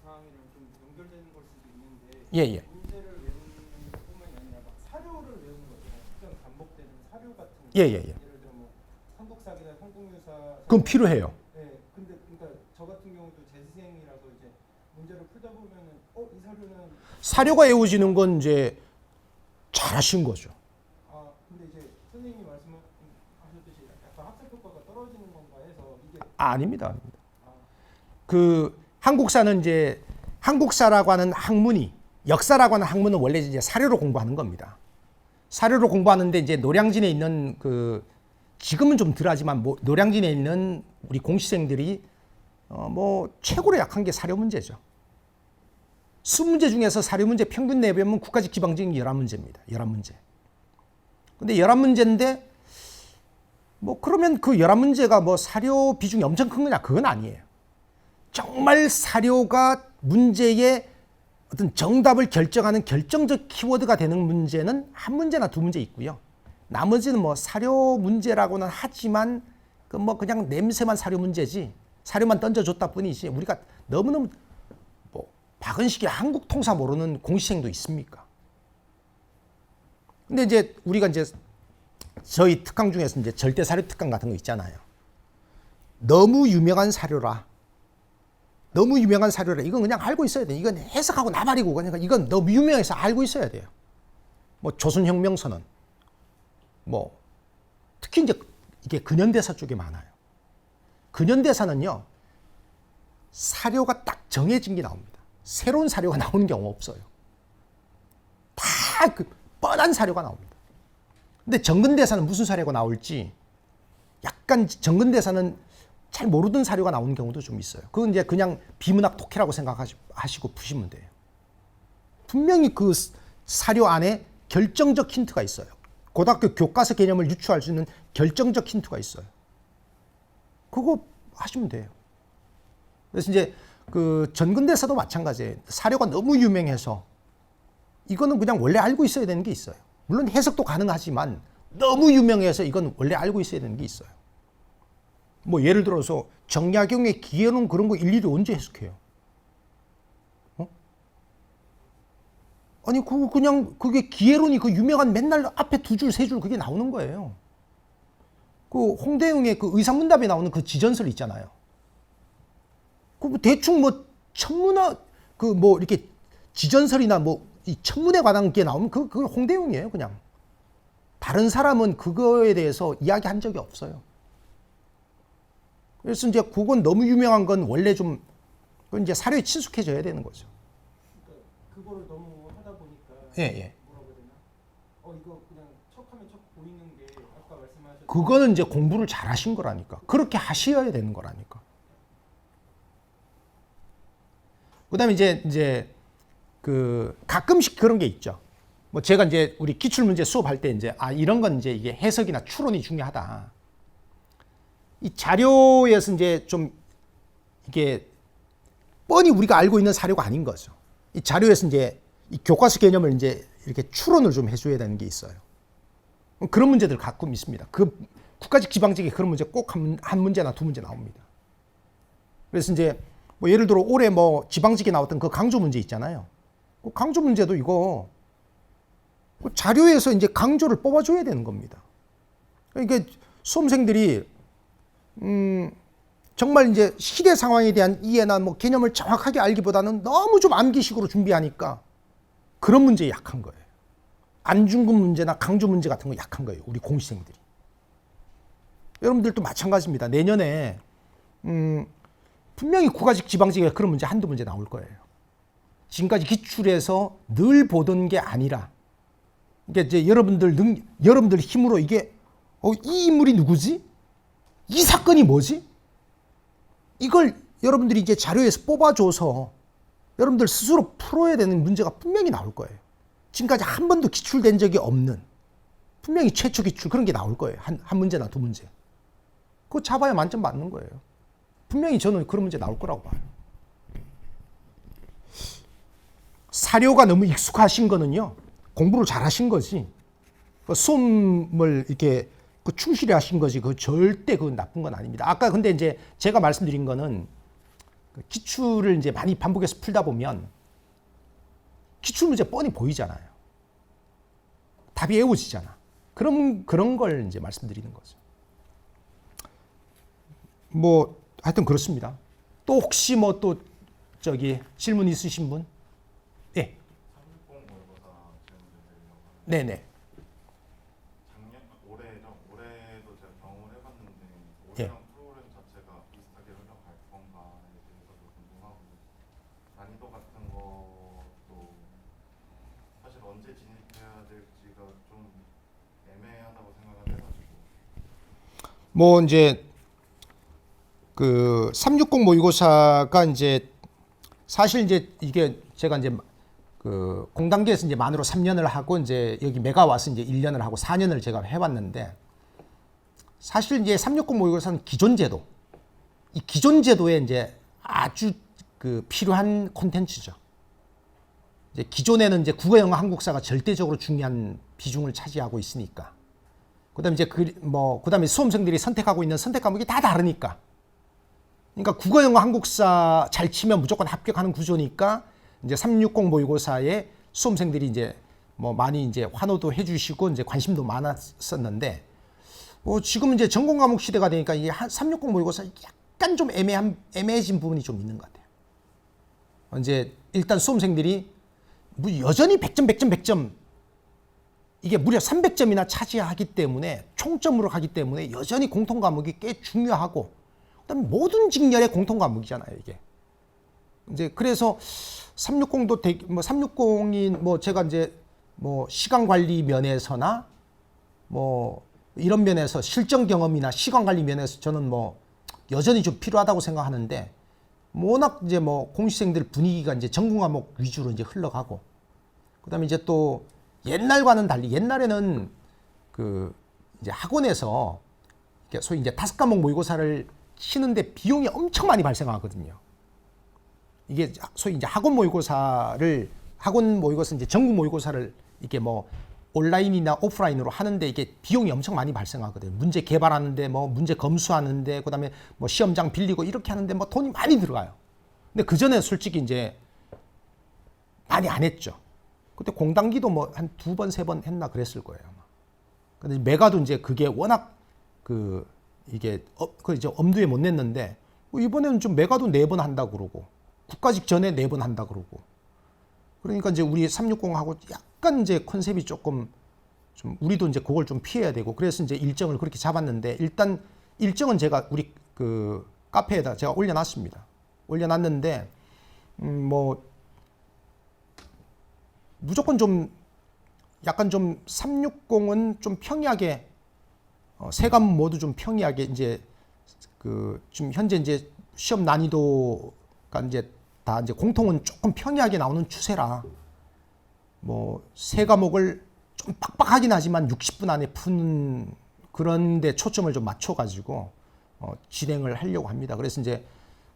사항이랑 좀 연결되는 걸 수도 있는데
예.
문제를 외우는 것뿐만이 아니라 막 사료를 외우는 거잖아요. 특정 반복되는 사료 같은 거.
예.
예를 들어 뭐 삼국사기나 삼국유사.
그건 필요해요.
네. 근데 그러니까 저 같은 경우도 재수생이라서 이제 문제를 풀다 보면은 이 사료는
사료가 외워지는 건 이제 잘하신 거죠.
근데 이제 선생님이 말씀하셨듯이 약간 학습 효과가 떨어지는 건가 해서 이게
아닙니다. 그 한국사는 이제 한국사라고 하는 학문이 역사라고 하는 학문은 원래 이제 사료로 공부하는 겁니다. 사료로 공부하는데 이제 노량진에 있는 그 지금은 좀 덜하지만 노량진에 있는 우리 공시생들이 뭐 최고로 약한 게 사료 문제죠. 20문제 중에서 사료 문제 평균 내보면 국가직 지방직이 11문제입니다. 11문제. 근데 11문제인데 뭐 그러면 그 11문제가 뭐 사료 비중이 엄청 큰 거냐? 그건 아니에요. 정말 사료가 문제의 어떤 정답을 결정하는 결정적 키워드가 되는 문제는 한 문제나 두 문제 있고요. 나머지는 뭐 사료 문제라고는 하지만 그 뭐 그냥 냄새만 사료 문제지, 사료만 던져줬다 뿐이지 우리가 너무너무 뭐 박은식이 한국 통사 모르는 공시생도 있습니까? 근데 이제 우리가 이제 저희 특강 중에서 이제 절대 사료 특강 같은 거 있잖아요. 너무 유명한 사료라. 너무 유명한 사료라. 이건 그냥 알고 있어야 돼. 이건 해석하고 나발이고 그러니까 이건 너무 유명해서 알고 있어야 돼요. 뭐 조선혁명선언. 뭐 특히 이제 이게 근현대사 쪽에 많아요. 근현대사는요. 사료가 딱 정해진 게 나옵니다. 새로운 사료가 나오는 경우 없어요. 다 그 뻔한 사료가 나옵니다. 근데 정근대사는 무슨 사료가 나올지 약간 정근대사는 잘 모르던 사료가 나오는 경우도 좀 있어요. 그건 이제 그냥 비문학 독해라고 생각하시고 푸시면 돼요. 분명히 그 사료 안에 결정적 힌트가 있어요. 고등학교 교과서 개념을 유추할 수 있는 결정적 힌트가 있어요. 그거 하시면 돼요. 그래서 이제 그 전근대사도 마찬가지예요. 사료가 너무 유명해서 이거는 그냥 원래 알고 있어야 되는 게 있어요. 물론 해석도 가능하지만 너무 유명해서 이건 원래 알고 있어야 되는 게 있어요. 뭐 예를 들어서 정약용의 기해론 그런 거 일일이 언제 해석해요? 아니 그냥 그게 기해론이 그 유명한 맨날 앞에 두 줄 세 줄 그게 나오는 거예요. 그 홍대웅의 그 의상문답에 나오는 그 지전설 있잖아요. 그 뭐 대충 뭐 천문학 그 뭐 이렇게 지전설이나 뭐 이 천문에 관한 게 나오면 그거 홍대웅이에요 그냥. 다른 사람은 그거에 대해서 이야기한 적이 없어요. 그래서 이제 그건 너무 유명한 건 원래 좀 그건 이제 사료에 친숙해져야 되는 거죠.
그러니까 그거를 너무 하다 보니까
예.
뭐라고 해야 되나? 이거 그냥 척하면 척 보이는 게 아까 말씀하셨던
그거는 이제 공부를 잘 하신 거라니까. 그렇게 하셔야 되는 거라니까. 그다음에 이제 그 가끔씩 그런 게 있죠. 뭐 제가 이제 우리 기출 문제 수업할 때 이제 이런 건 이제 이게 해석이나 추론이 중요하다. 이 자료에서 이제 좀 이게 뻔히 우리가 알고 있는 사료가 아닌 거죠. 이 자료에서 이제 이 교과서 개념을 이제 이렇게 추론을 좀 해줘야 되는 게 있어요. 그런 문제들 가끔 있습니다. 그 국가직 지방직에 그런 문제 꼭 한 문제나 두 문제 나옵니다. 그래서 이제 뭐 예를 들어 올해 뭐 지방직에 나왔던 그 강조 문제 있잖아요. 그 강조 문제도 이거 그 자료에서 이제 강조를 뽑아줘야 되는 겁니다. 그러니까 수험생들이 정말 이제 시대 상황에 대한 이해나 뭐 개념을 정확하게 알기보다는 너무 좀 암기식으로 준비하니까 그런 문제에 약한 거예요. 안중근 문제나 강조 문제 같은 거 약한 거예요. 우리 공시생들이. 여러분들도 마찬가지입니다. 내년에 분명히 국가직 지방직에 그런 문제 한두 문제 나올 거예요. 지금까지 기출에서 늘 보던 게 아니라 이게 이제 여러분들 힘으로 이게 이 인물이 누구지? 이 사건이 뭐지? 이걸 여러분들이 이제 자료에서 뽑아줘서 여러분들 스스로 풀어야 되는 문제가 분명히 나올 거예요. 지금까지 한 번도 기출된 적이 없는 분명히 최초 기출 그런 게 나올 거예요. 한 문제나 두 문제. 그거 잡아야 만점 맞는 거예요. 분명히 저는 그런 문제 나올 거라고 봐요. 사료가 너무 익숙하신 거는요. 공부를 잘 하신 거지. 수험을 이렇게 충실히 하신 거지. 그 절대 그 나쁜 건 아닙니다. 아까 근데 이제 제가 말씀드린 거는 기출을 이제 많이 반복해서 풀다 보면 기출 문제 뻔히 보이잖아요. 답이 외워지잖아. 그런 걸 이제 말씀드리는 거죠. 뭐 하여튼 그렇습니다. 또 혹시 뭐 또 저기 질문 있으신 분? 예.
360 모의고사 질문 드리려고 하는데
네네.
올해도 제가 경험을 해봤는데
예.
올해랑 프로그램 자체가 비슷하게 흘러갈 건가에 대해서도 궁금하고 난이도 같은 것도 사실 언제 진입해야 될지가 좀 애매하다고 생각을 해가지고
뭐 이제 그 360 모의고사가 이제 사실 이제 이게 제가 이제 그 공단계에서 이제 만으로 3년을 하고 이제 여기 메가 와서 이제 1년을 하고 4년을 제가 해왔는데 사실 이제 360 모의고사는 기존 제도, 이 기존 제도에 이제 아주 그 필요한 콘텐츠죠. 이제 기존에는 이제 국어, 영어, 한국사가 절대적으로 중요한 비중을 차지하고 있으니까. 그다음에 이제 그다음에 수험생들이 선택하고 있는 선택 과목이 다 다르니까. 그러니까 국어, 영어, 한국사 잘 치면 무조건 합격하는 구조니까 이제 360 모의고사에 수험생들이 이제 뭐 많이 이제 환호도 해주시고 이제 관심도 많았었는데 지금 이제 전공 과목 시대가 되니까 이게 360 모의고사 약간 좀 애매해진 부분이 좀 있는 것 같아요. 이제 일단 수험생들이 여전히 100점 이게 무려 300점이나 차지하기 때문에 총점으로 가기 때문에 여전히 공통 과목이 꽤 중요하고 그다음에 모든 직렬의 공통 과목이잖아요, 이게. 이제 그래서 360도 360이 뭐 제가 이제 뭐 시간 관리 면에서나 뭐 이런 면에서 실전 경험이나 시간 관리 면에서 저는 뭐 여전히 좀 필요하다고 생각하는데 워낙 이제 뭐 공시생들 분위기가 이제 전공 과목 위주로 이제 흘러가고 그다음에 이제 또 옛날과는 달리 옛날에는 그 이제 학원에서 소위 이제 5과목 모의고사를 치는데 비용이 엄청 많이 발생하거든요. 이게 소위 이제 학원 모의고사를 이제 전국 모의고사를 이렇게 뭐 온라인이나 오프라인으로 하는데 이게 비용이 엄청 많이 발생하거든요. 문제 개발하는데 뭐 문제 검수하는데 그다음에 뭐 시험장 빌리고 이렇게 하는데 뭐 돈이 많이 들어가요. 근데 그 전에 솔직히 이제 많이 안 했죠. 그때 공단기도 뭐 한 2번, 3번 했나 그랬을 거예요, 아마. 근데 메가도 이제 그게 워낙 이게 이제 엄두에 못 냈는데 이번에는 좀 메가도 4번 한다 그러고 국가직 전에 4번 한다 그러고 그러니까 이제 우리 360하고 약간 이제 컨셉이 조금 좀 우리도 이제 그걸 좀 피해야 되고 그래서 이제 일정을 그렇게 잡았는데 일단 일정은 제가 우리 그 카페에다 제가 올려놨습니다. 올려놨는데 뭐 무조건 좀 약간 좀 360은 좀 평이하게 세 과목 모두 좀 평이하게 이제 그 지금 현재 이제 시험 난이도가 이제 다 이제 공통은 조금 평이하게 나오는 추세라 뭐 세 과목을 좀 빡빡하긴 하지만 60분 안에 푸는 그런 데 초점을 좀 맞춰 가지고 진행을 하려고 합니다. 그래서 이제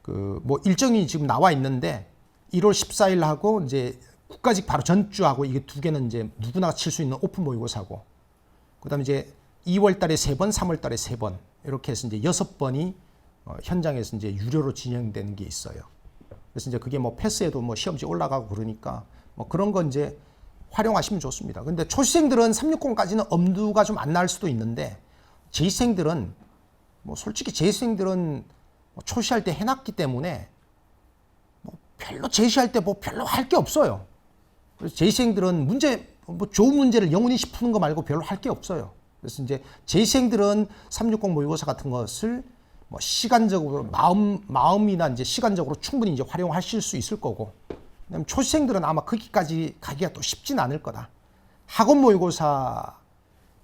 그 뭐 일정이 지금 나와 있는데 1월 14일 하고 이제 국가직 바로 전주하고 이게 2개는 이제 누구나 칠 수 있는 오픈 모의고사고 그다음에 이제 2월 달에 3번, 3월 달에 3번 이렇게 해서 이제 6번이 현장에서 이제 유료로 진행되는 게 있어요. 그래서 이제 그게 뭐 패스에도 뭐 시험지 올라가고 그러니까 뭐 그런 건 이제 활용하시면 좋습니다. 근데 초시생들은 360까지는 엄두가 좀 안 날 수도 있는데 재시생들은 뭐 솔직히 재시생들은 초시할 때 해놨기 때문에 뭐 별로 제시할 때 뭐 별로 할 게 없어요. 그래서 재시생들은 뭐 좋은 문제를 영훈이씩 푸는 거 말고 별로 할 게 없어요. 그래서 이제 재시생들은 360 모의고사 같은 것을 뭐 시간적으로 마음이나 이제 시간적으로 충분히 이제 활용하실 수 있을 거고, 그다음에 초시생들은 아마 거기까지 가기가 또 쉽진 않을 거다. 학원 모의고사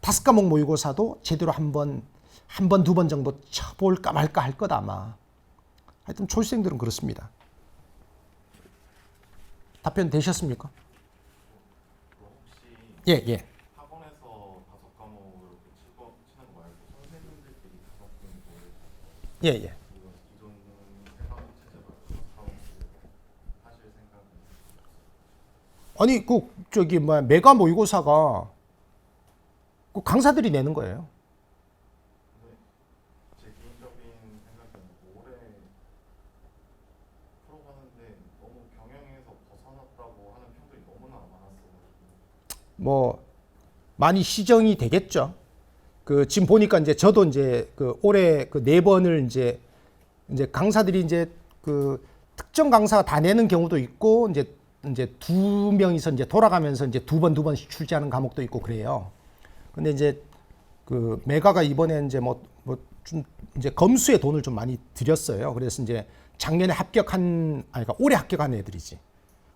5과목 모의고사도 제대로 한 번, 2번 정도 쳐볼까 말까 할 거다 아마. 하여튼 초시생들은 그렇습니다. 답변 되셨습니까?
혹시
예.
학원에서 5과목 이렇게 치는 거 말고 선생님들끼리 5과목 모의고사
예.
이거 기존 3과목 체제 말고 5과목 하실 생각은?
아니 메가 모의고사가 그 강사들이 내는 거예요.
근데 제 개인적인 생각에는 올해 풀어가는데 너무 경영에서 벗어났다고 하는 평들이 너무나 많았어가지고
뭐 많이 시정이 되겠죠. 그 지금 보니까 이제 저도 이제 그 올해 그 4번을 이제 강사들이 이제 그 특정 강사가 다 내는 경우도 있고 이제 2명이서 이제 돌아가면서 이제 2번씩 출제하는 과목도 있고 그래요. 근데 이제 그 메가가 이번에 이제 좀 이제 검수에 돈을 좀 많이 들였어요. 그래서 이제 작년에 그러니까 올해 합격한 애들이지.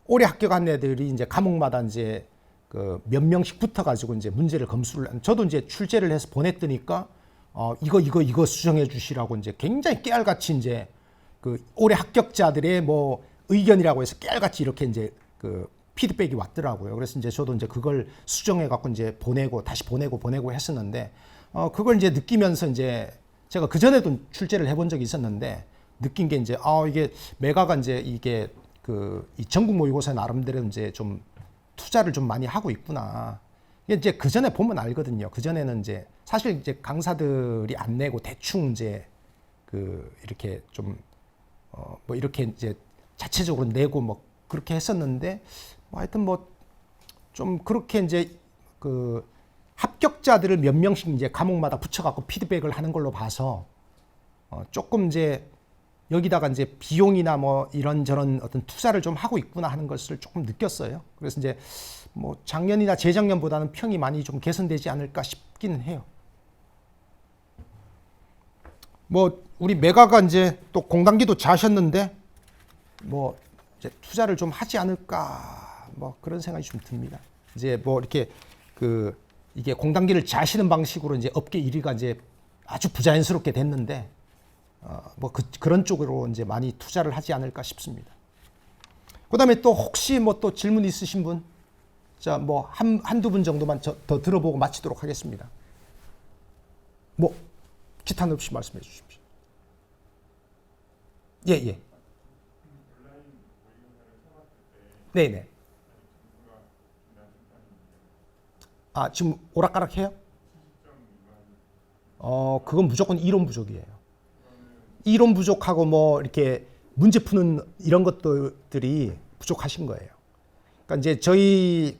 올해 합격한 애들이 이제 과목마다 이제 그 몇 명씩 붙어가지고 이제 문제를 검수를 저도 이제 출제를 해서 보냈더니까 이거 수정해 주시라고 이제 굉장히 깨알같이 이제 그 올해 합격자들의 뭐 의견이라고 해서 깨알같이 이렇게 이제 그 피드백이 왔더라고요. 그래서 이제 저도 이제 그걸 수정해 갖고 이제 보내고 다시 보내고 했었는데 그걸 이제 느끼면서 이제 제가 그 전에도 출제를 해본 적이 있었는데 느낀 게 이제 이게 메가가 이제 이게 이 전국 모의고사 나름대로 이제 좀 투자를 좀 많이 하고 있구나. 이제 그 전에 보면 알거든요. 그 전에는 이제 사실 이제 강사들이 안 내고 대충 이제 이렇게 좀 뭐 이렇게 이제 자체적으로 내고 뭐 그렇게 했었는데 뭐 하여튼 뭐 좀 그렇게 이제 합격자들을 몇 명씩 이제 과목마다 붙여갖고 피드백을 하는 걸로 봐서 조금 이제 여기다가 이제 비용이나 뭐 이런저런 어떤 투자를 좀 하고 있구나 하는 것을 조금 느꼈어요. 그래서 이제 뭐 작년이나 재작년보다는 평이 많이 좀 개선되지 않을까 싶기는 해요. 뭐 우리 메가가 이제 또 공단기도 자셨는데 뭐 이제 투자를 좀 하지 않을까 뭐 그런 생각이 좀 듭니다. 이제 뭐 이렇게 이게 공단기를 자시는 방식으로 이제 업계 1위가 이제 아주 부자연스럽게 됐는데 뭐 그런 쪽으로 이제 많이 투자를 하지 않을까 싶습니다. 그다음에 또 혹시 뭐 또 질문 있으신 분, 자 뭐 한두 분 정도만 더 들어보고 마치도록 하겠습니다. 뭐 기탄 없이 말씀해 주십시오. 예. 네네. 지금 오락가락해요? 그건 무조건 이론 부족이에요. 이론 부족하고 뭐 이렇게 문제 푸는 이런 것들이 부족하신 거예요. 그러니까 이제 저희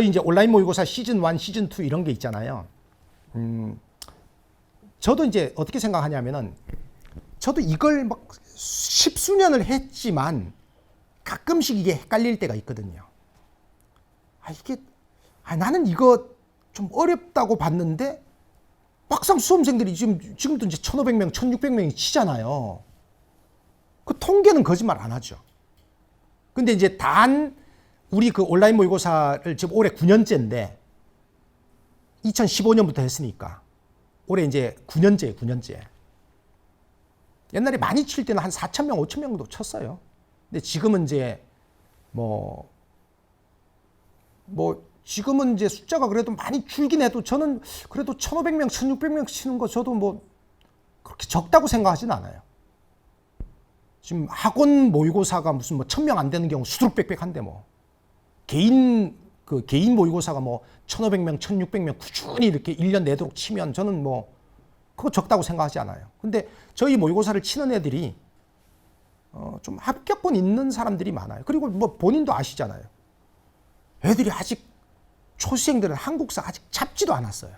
이제 온라인 모의고사 시즌 1, 시즌 2 이런 게 있잖아요. 저도 이제 어떻게 생각하냐면은 저도 이걸 막 십수년을 했지만 가끔씩 이게 헷갈릴 때가 있거든요. 나는 이거 좀 어렵다고 봤는데 막상 수험생들이 지금도 이제 1,500명, 1,600명이 치잖아요. 그 통계는 거짓말 안 하죠. 근데 이제 우리 온라인 모의고사를 지금 올해 9년째인데 2015년부터 했으니까 올해 이제 9년째. 옛날에 많이 칠 때는 한 4,000명, 5,000명도 쳤어요. 근데 지금은 이제 뭐 지금은 이제 숫자가 그래도 많이 줄긴 해도 저는 그래도 1,500명, 1,600명 치는 거 저도 뭐 그렇게 적다고 생각하진 않아요. 지금 학원 모의고사가 무슨 뭐 1,000명 안 되는 경우 수두룩빽빽한데 뭐 개인 모의고사가 뭐 1,500명, 1,600명 꾸준히 이렇게 1년 내도록 치면 저는 뭐 그거 적다고 생각하지 않아요. 근데 저희 모의고사를 치는 애들이 좀 합격권 있는 사람들이 많아요. 그리고 뭐 본인도 아시잖아요. 애들이 아직 초시생들은 한국사 아직 잡지도 않았어요.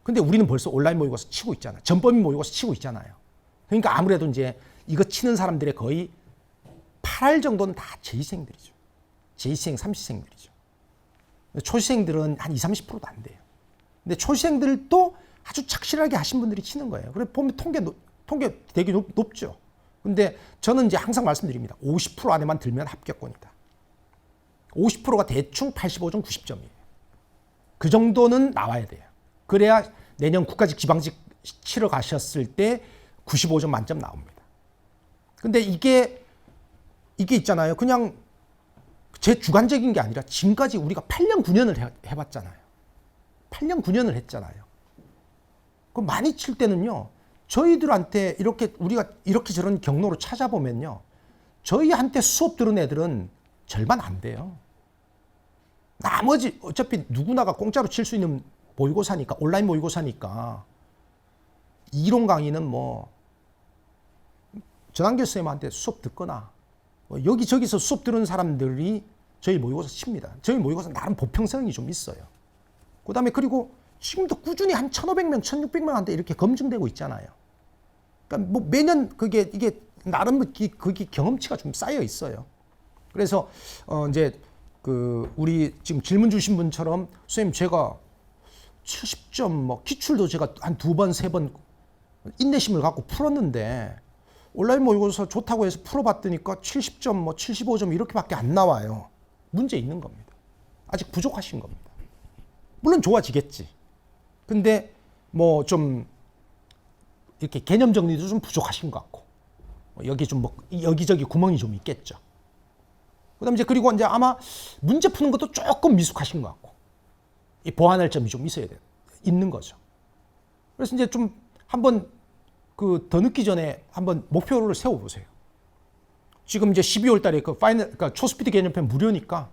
근데 우리는 벌써 온라인 모의고사 치고 있잖아요. 전범위 모의고사 치고 있잖아요. 그러니까 아무래도 이제 이거 치는 사람들의 거의 8할 정도는 다 재시생들이죠. 재시생, 삼시생들이죠. 초시생들은 한 20, 30%도 안 돼요. 근데 초시생들도 아주 착실하게 하신 분들이 치는 거예요. 그래서 보면 통계 되게 높죠. 근데 저는 이제 항상 말씀드립니다. 50% 안에만 들면 합격권이다. 50%가 대충 85점, 90점이에요. 그 정도는 나와야 돼요. 그래야 내년 국가직, 지방직 치러 가셨을 때 95점 만점 나옵니다. 근데 이게 있잖아요. 그냥 제 주관적인 게 아니라 지금까지 우리가 8년, 9년을 해봤잖아요. 8년, 9년을 했잖아요. 그 많이 칠 때는요. 저희들한테 우리가 이렇게 저런 경로로 찾아보면요. 저희한테 수업 들은 애들은 절반 안 돼요. 나머지 어차피 누구나가 공짜로 칠 수 있는 모의고사니까, 온라인 모의고사니까 이론 강의는 뭐 전환 교수님한테 수업 듣거나 여기저기서 수업 들은 사람들이 저희 모의고사 칩니다. 저희 모의고사 나름 보편성이 좀 있어요. 그다음에 그리고 지금도 꾸준히 한 1,500명, 1,600명한테 이렇게 검증되고 있잖아요. 그러니까 뭐 매년 이게 나름 그게 경험치가 좀 쌓여 있어요. 그래서 이제 우리 지금 질문 주신 분처럼 선생님 제가 70점 뭐 기출도 제가 한 2번, 3번 인내심을 갖고 풀었는데 온라인 모의고사 좋다고 해서 풀어봤더니까 70점, 뭐 75점 이렇게밖에 안 나와요. 문제 있는 겁니다. 아직 부족하신 겁니다. 물론 좋아지겠지. 근데 뭐 좀 이렇게 개념 정리도 좀 부족하신 것 같고 여기 좀 뭐 여기저기 구멍이 좀 있겠죠. 그다음 이제 그리고 이제 아마 문제 푸는 것도 조금 미숙하신 것 같고 이 보완할 점이 좀 있어야 돼요. 있는 거죠. 그래서 이제 좀 한번 그 더 늦기 전에 한번 목표를 세워보세요. 지금 이제 12월 달에 그 파이널, 그러니까 초스피드 개념편 무료니까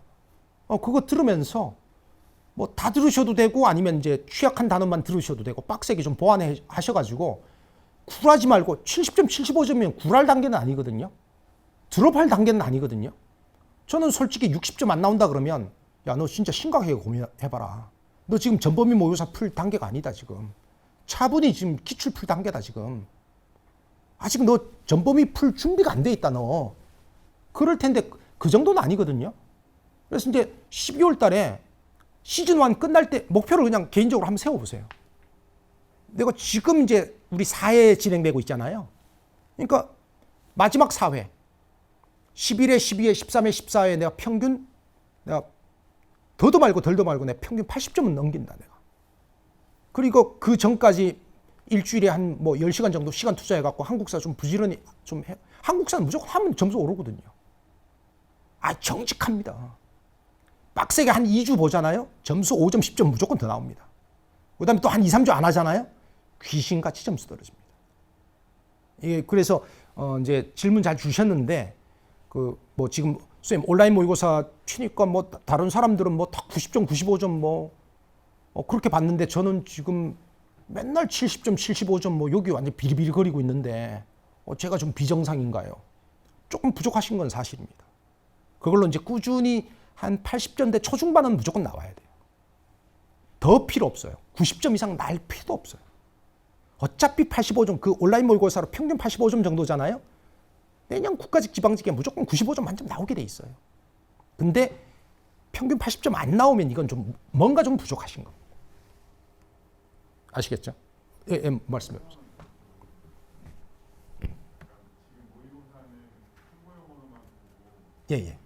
그거 들으면서 뭐 다 들으셔도 되고 아니면 이제 취약한 단어만 들으셔도 되고 빡세게 좀 보완해 하셔가지고 굴하지 말고 70점, 75점이면 굴할 단계는 아니거든요. 드롭할 단계는 아니거든요. 저는 솔직히 60점 안 나온다 그러면 야, 너 진짜 심각하게 고민해봐라. 너 지금 전범위 모의고사 풀 단계가 아니다 지금. 차분히 지금 기출 풀 단계다 지금. 아직 너 전범위 풀 준비가 안 돼 있다 너. 그럴 텐데 그 정도는 아니거든요. 그래서 이제 12월 달에 시즌 1 끝날 때 목표를 그냥 개인적으로 한번 세워보세요. 내가 지금 이제 우리 4회 진행되고 있잖아요. 그러니까 마지막 4회 11회, 12회, 13회, 14회 내가 평균 내가 더도 말고 덜도 말고 내가 평균 80점은 넘긴다 내가. 그리고 그 전까지 일주일에 한 뭐 10시간 정도 시간 투자해갖고 한국사 좀 부지런히 좀 해. 한국사는 무조건 하면 점수 오르거든요. 정직합니다. 빡세게 한 2주 보잖아요. 점수 5점, 10점 무조건 더 나옵니다. 그 다음에 또 한 2, 3주 안 하잖아요. 귀신같이 점수 떨어집니다. 예, 그래서 이제 질문 잘 주셨는데 그 뭐 지금 선생님 온라인 모의고사 치니까 뭐 다른 사람들은 뭐 다 90점, 95점 뭐 그렇게 봤는데 저는 지금 맨날 70점, 75점 뭐 여기 완전 비리비리거리고 있는데 제가 좀 비정상인가요? 조금 부족하신 건 사실입니다. 그걸로 이제 꾸준히 한 80점대 초중반은 무조건 나와야 돼요. 더 필요 없어요. 90점 이상 날 필요도 없어요. 어차피 85점, 그 온라인 모의고사로 평균 85점 정도잖아요. 내년 국가직 지방직에 무조건 95점 만점 나오게 돼 있어요. 근데 평균 80점 안 나오면 이건 좀 뭔가 좀 부족하신 겁니다. 아시겠죠? 예, 예, 말씀해 보세요. 예, 예.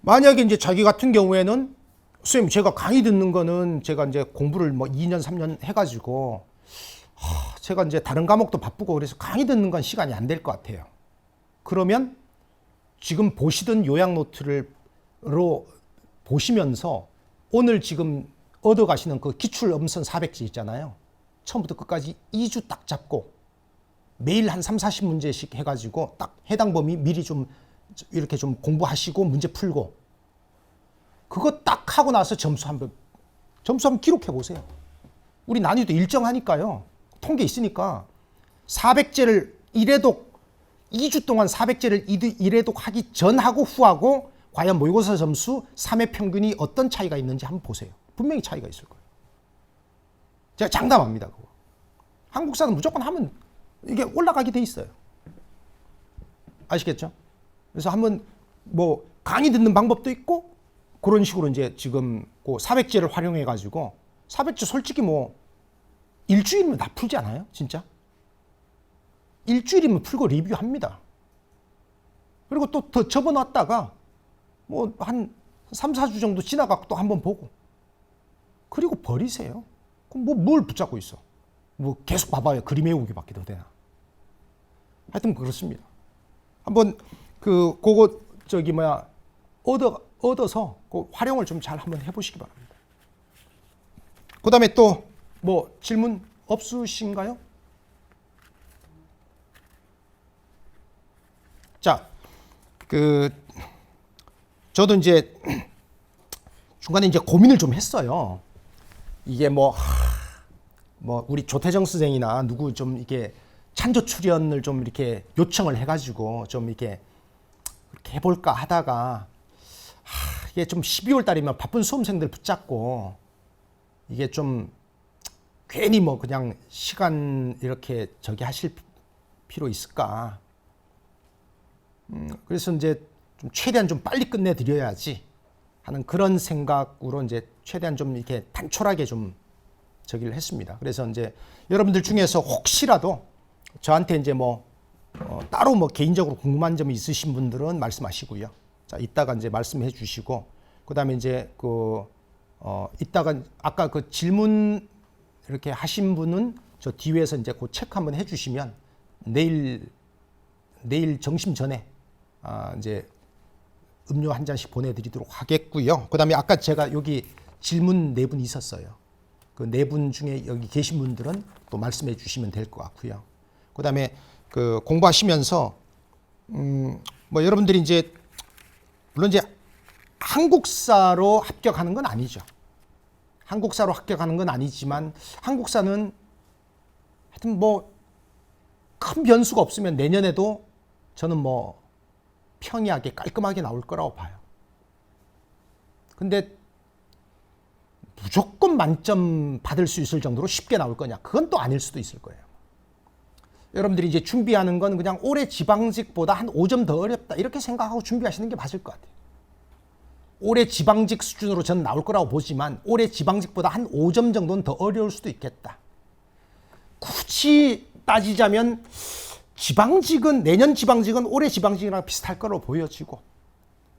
만약에 이제 자기 같은 경우에는 선생님 제가 강의 듣는 거는 제가 이제 공부를 뭐 2년, 3년 해가지고 제가 이제 다른 과목도 바쁘고 그래서 강의 듣는 건 시간이 안 될 것 같아요. 그러면 지금 보시던 요약 노트를 보시면서 오늘 지금 얻어 가시는 그 기출 엄선 400지 있잖아요. 처음부터 끝까지 2주 딱 잡고 매일 한 3, 40문제씩 해가지고 딱 해당 범위 미리 좀 이렇게 좀 공부하시고 문제 풀고 그거 딱 하고 나서 점수 한번 기록해 보세요. 우리 난이도 일정하니까요. 통계 있으니까 400제를 1회독 2주 동안 400제를 1회독 하기 전하고 후하고 과연 모의고사 점수 3회 평균이 어떤 차이가 있는지 한번 보세요. 분명히 차이가 있을 거예요. 제가 장담합니다. 그거. 한국사는 무조건 하면 이게 올라가게 돼 있어요. 아시겠죠? 그래서 한번 뭐 강의 듣는 방법도 있고 그런 식으로 이제 지금 그 400제를 활용해 가지고 400제 솔직히 뭐 일주일이면 다 풀지 않아요? 진짜? 일주일이면 풀고 리뷰합니다. 그리고 또 더 접어놨다가 뭐 한 3, 4주 정도 지나가고 또 한번 보고 그리고 버리세요. 그럼 뭐 뭘 붙잡고 있어? 뭐 계속 봐봐요. 그림 외우기밖에 더 되나? 하여튼 그렇습니다. 한번 그거 얻어서 그 활용을 좀 잘 한번 해보시기 바랍니다. 그 다음에 또 뭐 질문 없으신가요? 자, 저도 이제 중간에 이제 고민을 좀 했어요. 이게 뭐 우리 조태정 선생이나 누구 좀 이렇게 찬조 출연을 좀 이렇게 요청을 해가지고 좀 이렇게 해볼까 하다가 이게 좀 12월 달이면 바쁜 수험생들 붙잡고 이게 좀 괜히 뭐 그냥 시간 이렇게 하실 필요 있을까? 그래서 이제 좀 최대한 좀 빨리 끝내드려야지 하는 그런 생각으로 이제 최대한 좀 이렇게 단촐하게 좀 저기를 했습니다. 그래서 이제 여러분들 중에서 혹시라도 저한테 이제 뭐 따로 뭐 개인적으로 궁금한 점이 있으신 분들은 말씀하시고요. 자, 이따가 이제 말씀해 주시고, 그다음에 이제 이따가 아까 그 질문 이렇게 하신 분은 저 뒤에서 이제 그 체크 한번 해주시면 내일 점심 전에 이제 음료 한 잔씩 보내드리도록 하겠고요. 그다음에 아까 제가 여기 질문 4분 있었어요. 그 4분 중에 여기 계신 분들은 또 말씀해 주시면 될 것 같고요. 그다음에 그 공부하시면서 뭐 여러분들이 이제 물론 이제 한국사로 합격하는 건 아니죠. 한국사로 합격하는 건 아니지만 한국사는 하여튼 뭐 큰 변수가 없으면 내년에도 저는 뭐 평이하게 깔끔하게 나올 거라고 봐요. 근데 무조건 만점 받을 수 있을 정도로 쉽게 나올 거냐? 그건 또 아닐 수도 있을 거예요. 여러분들이 이제 준비하는 건 그냥 올해 지방직보다 한 5점 더 어렵다 이렇게 생각하고 준비하시는 게 맞을 것 같아요. 올해 지방직 수준으로 저는 나올 거라고 보지만 올해 지방직보다 한 5점 정도는 더 어려울 수도 있겠다. 굳이 따지자면 지방직은 내년 지방직은 올해 지방직이랑 비슷할 거로 보여지고,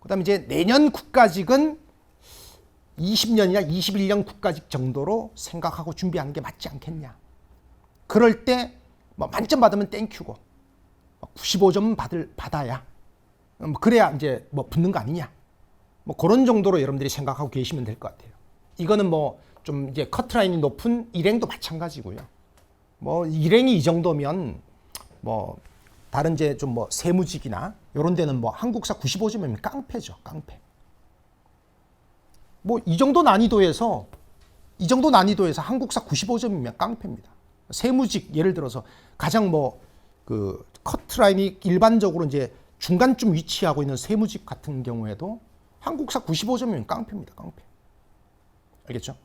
그다음에 이제 내년 국가직은 20년이나 21년 국가직 정도로 생각하고 준비하는 게 맞지 않겠냐. 그럴 때 뭐 만점 받으면 땡큐고 95점 받아야 그래야 이제 뭐 붙는 거 아니냐. 뭐 그런 정도로 여러분들이 생각하고 계시면 될 것 같아요. 이거는 뭐 좀 이제 커트라인이 높은 일행도 마찬가지고요. 뭐 일행이 이 정도면 뭐 다른 이제 좀 뭐 세무직이나 이런 데는 뭐 한국사 95점이면 깡패죠, 깡패. 뭐 이 정도 난이도에서 한국사 95점이면 깡패입니다. 세무직 예를 들어서 가장 뭐 그 커트라인이 일반적으로 이제 중간쯤 위치하고 있는 세무직 같은 경우에도 한국사 95점이면 깡패입니다, 깡패. 알겠죠?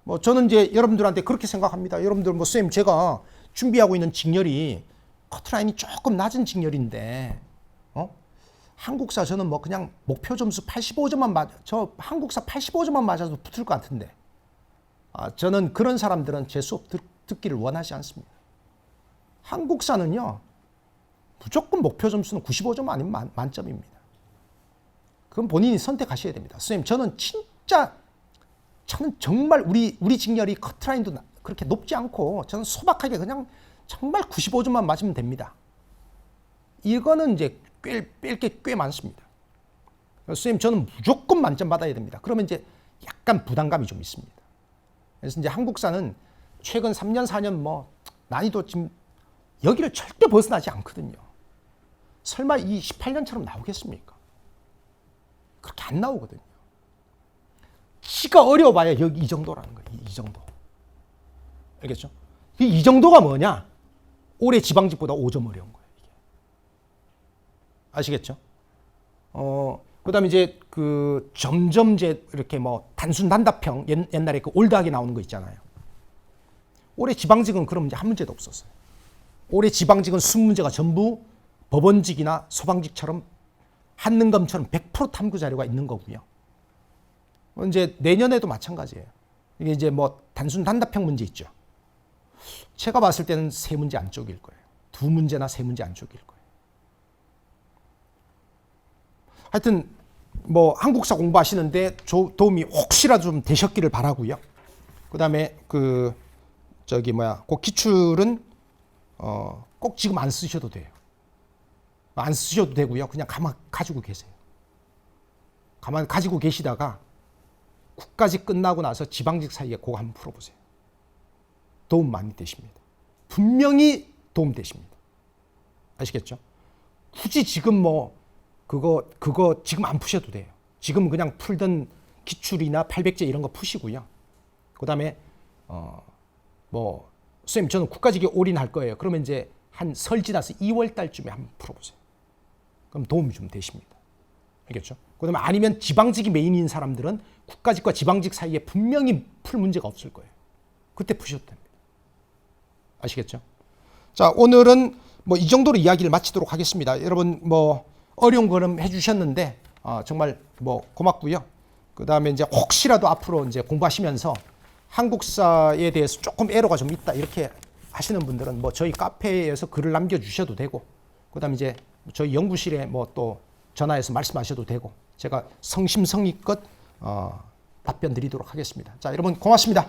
뭐 저는 이제 여러분들한테 그렇게 생각합니다. 여러분들 뭐 쌤 제가 준비하고 있는 직렬이 커트라인이 조금 낮은 직렬인데 한국사 저는 뭐 그냥 목표 점수 85점만 저 한국사 85점만 맞아도 붙을 것 같은데 저는 그런 사람들은 제 수업 듣기를 원하지 않습니다. 한국사는요 무조건 목표 점수는 95점 아니면 만점입니다. 그건 본인이 선택하셔야 됩니다. 선생님 저는 정말 우리 직렬이 커트라인도 그렇게 높지 않고 저는 소박하게 그냥 정말 95점만 맞으면 됩니다. 이거는 이제 뺄 게 꽤 많습니다. 선생님 저는 무조건 만점 받아야 됩니다. 그러면 이제 약간 부담감이 좀 있습니다. 그래서 이제 한국사는 최근 3년 4년 뭐 난이도 지금 여기를 절대 벗어나지 않거든요. 설마 이 18년처럼 나오겠습니까? 그렇게 안 나오거든요. 지가 어려워봐야 여기 이 정도라는 거예요. 이 정도. 알겠죠? 이 정도가 뭐냐? 올해 지방직보다 5점 어려운 거예요. 이게. 아시겠죠? 그다음에 이제 그 점점 이제 이렇게 뭐 단순 단답형 옛날에 그 올드하게 나오는 거 있잖아요. 올해 지방직은 그럼 이제 한 문제도 없었어요. 올해 지방직은 20문제가 전부 법원직이나 소방직처럼 한능검처럼 100% 탐구 자료가 있는 거고요. 이제 내년에도 마찬가지예요. 이게 이제 뭐 단순 단답형 문제 있죠. 제가 봤을 때는 3문제 안쪽일 거예요. 2문제나 3문제 안쪽일 거예요. 하여튼 뭐 한국사 공부하시는데 도움이 혹시라도 좀 되셨기를 바라고요. 그다음에 그 기출은 꼭 지금 안 쓰셔도 돼요. 안 쓰셔도 되고요. 그냥 가만 가지고 계세요. 가만 가지고 계시다가 국가직 끝나고 나서 지방직 사이에 그거 한번 풀어보세요. 도움 많이 되십니다. 분명히 도움 되십니다. 아시겠죠? 굳이 지금 뭐 그거 지금 안 푸셔도 돼요. 지금 그냥 풀던 기출이나 800제 이런 거 푸시고요. 그다음에 뭐 선생님 저는 국가직에 올인할 거예요. 그러면 이제 한 설 지나서 2월 달쯤에 한번 풀어보세요. 그럼 도움이 좀 되십니다. 알겠죠? 그다음에 아니면 지방직이 메인인 사람들은 국가직과 지방직 사이에 분명히 풀 문제가 없을 거예요. 그때 푸셔도 됩니다. 아시겠죠? 자, 오늘은 뭐 이 정도로 이야기를 마치도록 하겠습니다. 여러분 뭐 어려운 거는 해주셨는데 정말 뭐 고맙고요. 그다음에 이제 혹시라도 앞으로 이제 공부하시면서 한국사에 대해서 조금 에러가 좀 있다 이렇게 하시는 분들은 뭐 저희 카페에서 글을 남겨주셔도 되고, 그다음에 이제 저희 연구실에 뭐 또 전화해서 말씀하셔도 되고 제가 성심성의껏 답변 드리도록 하겠습니다. 자, 여러분 고맙습니다.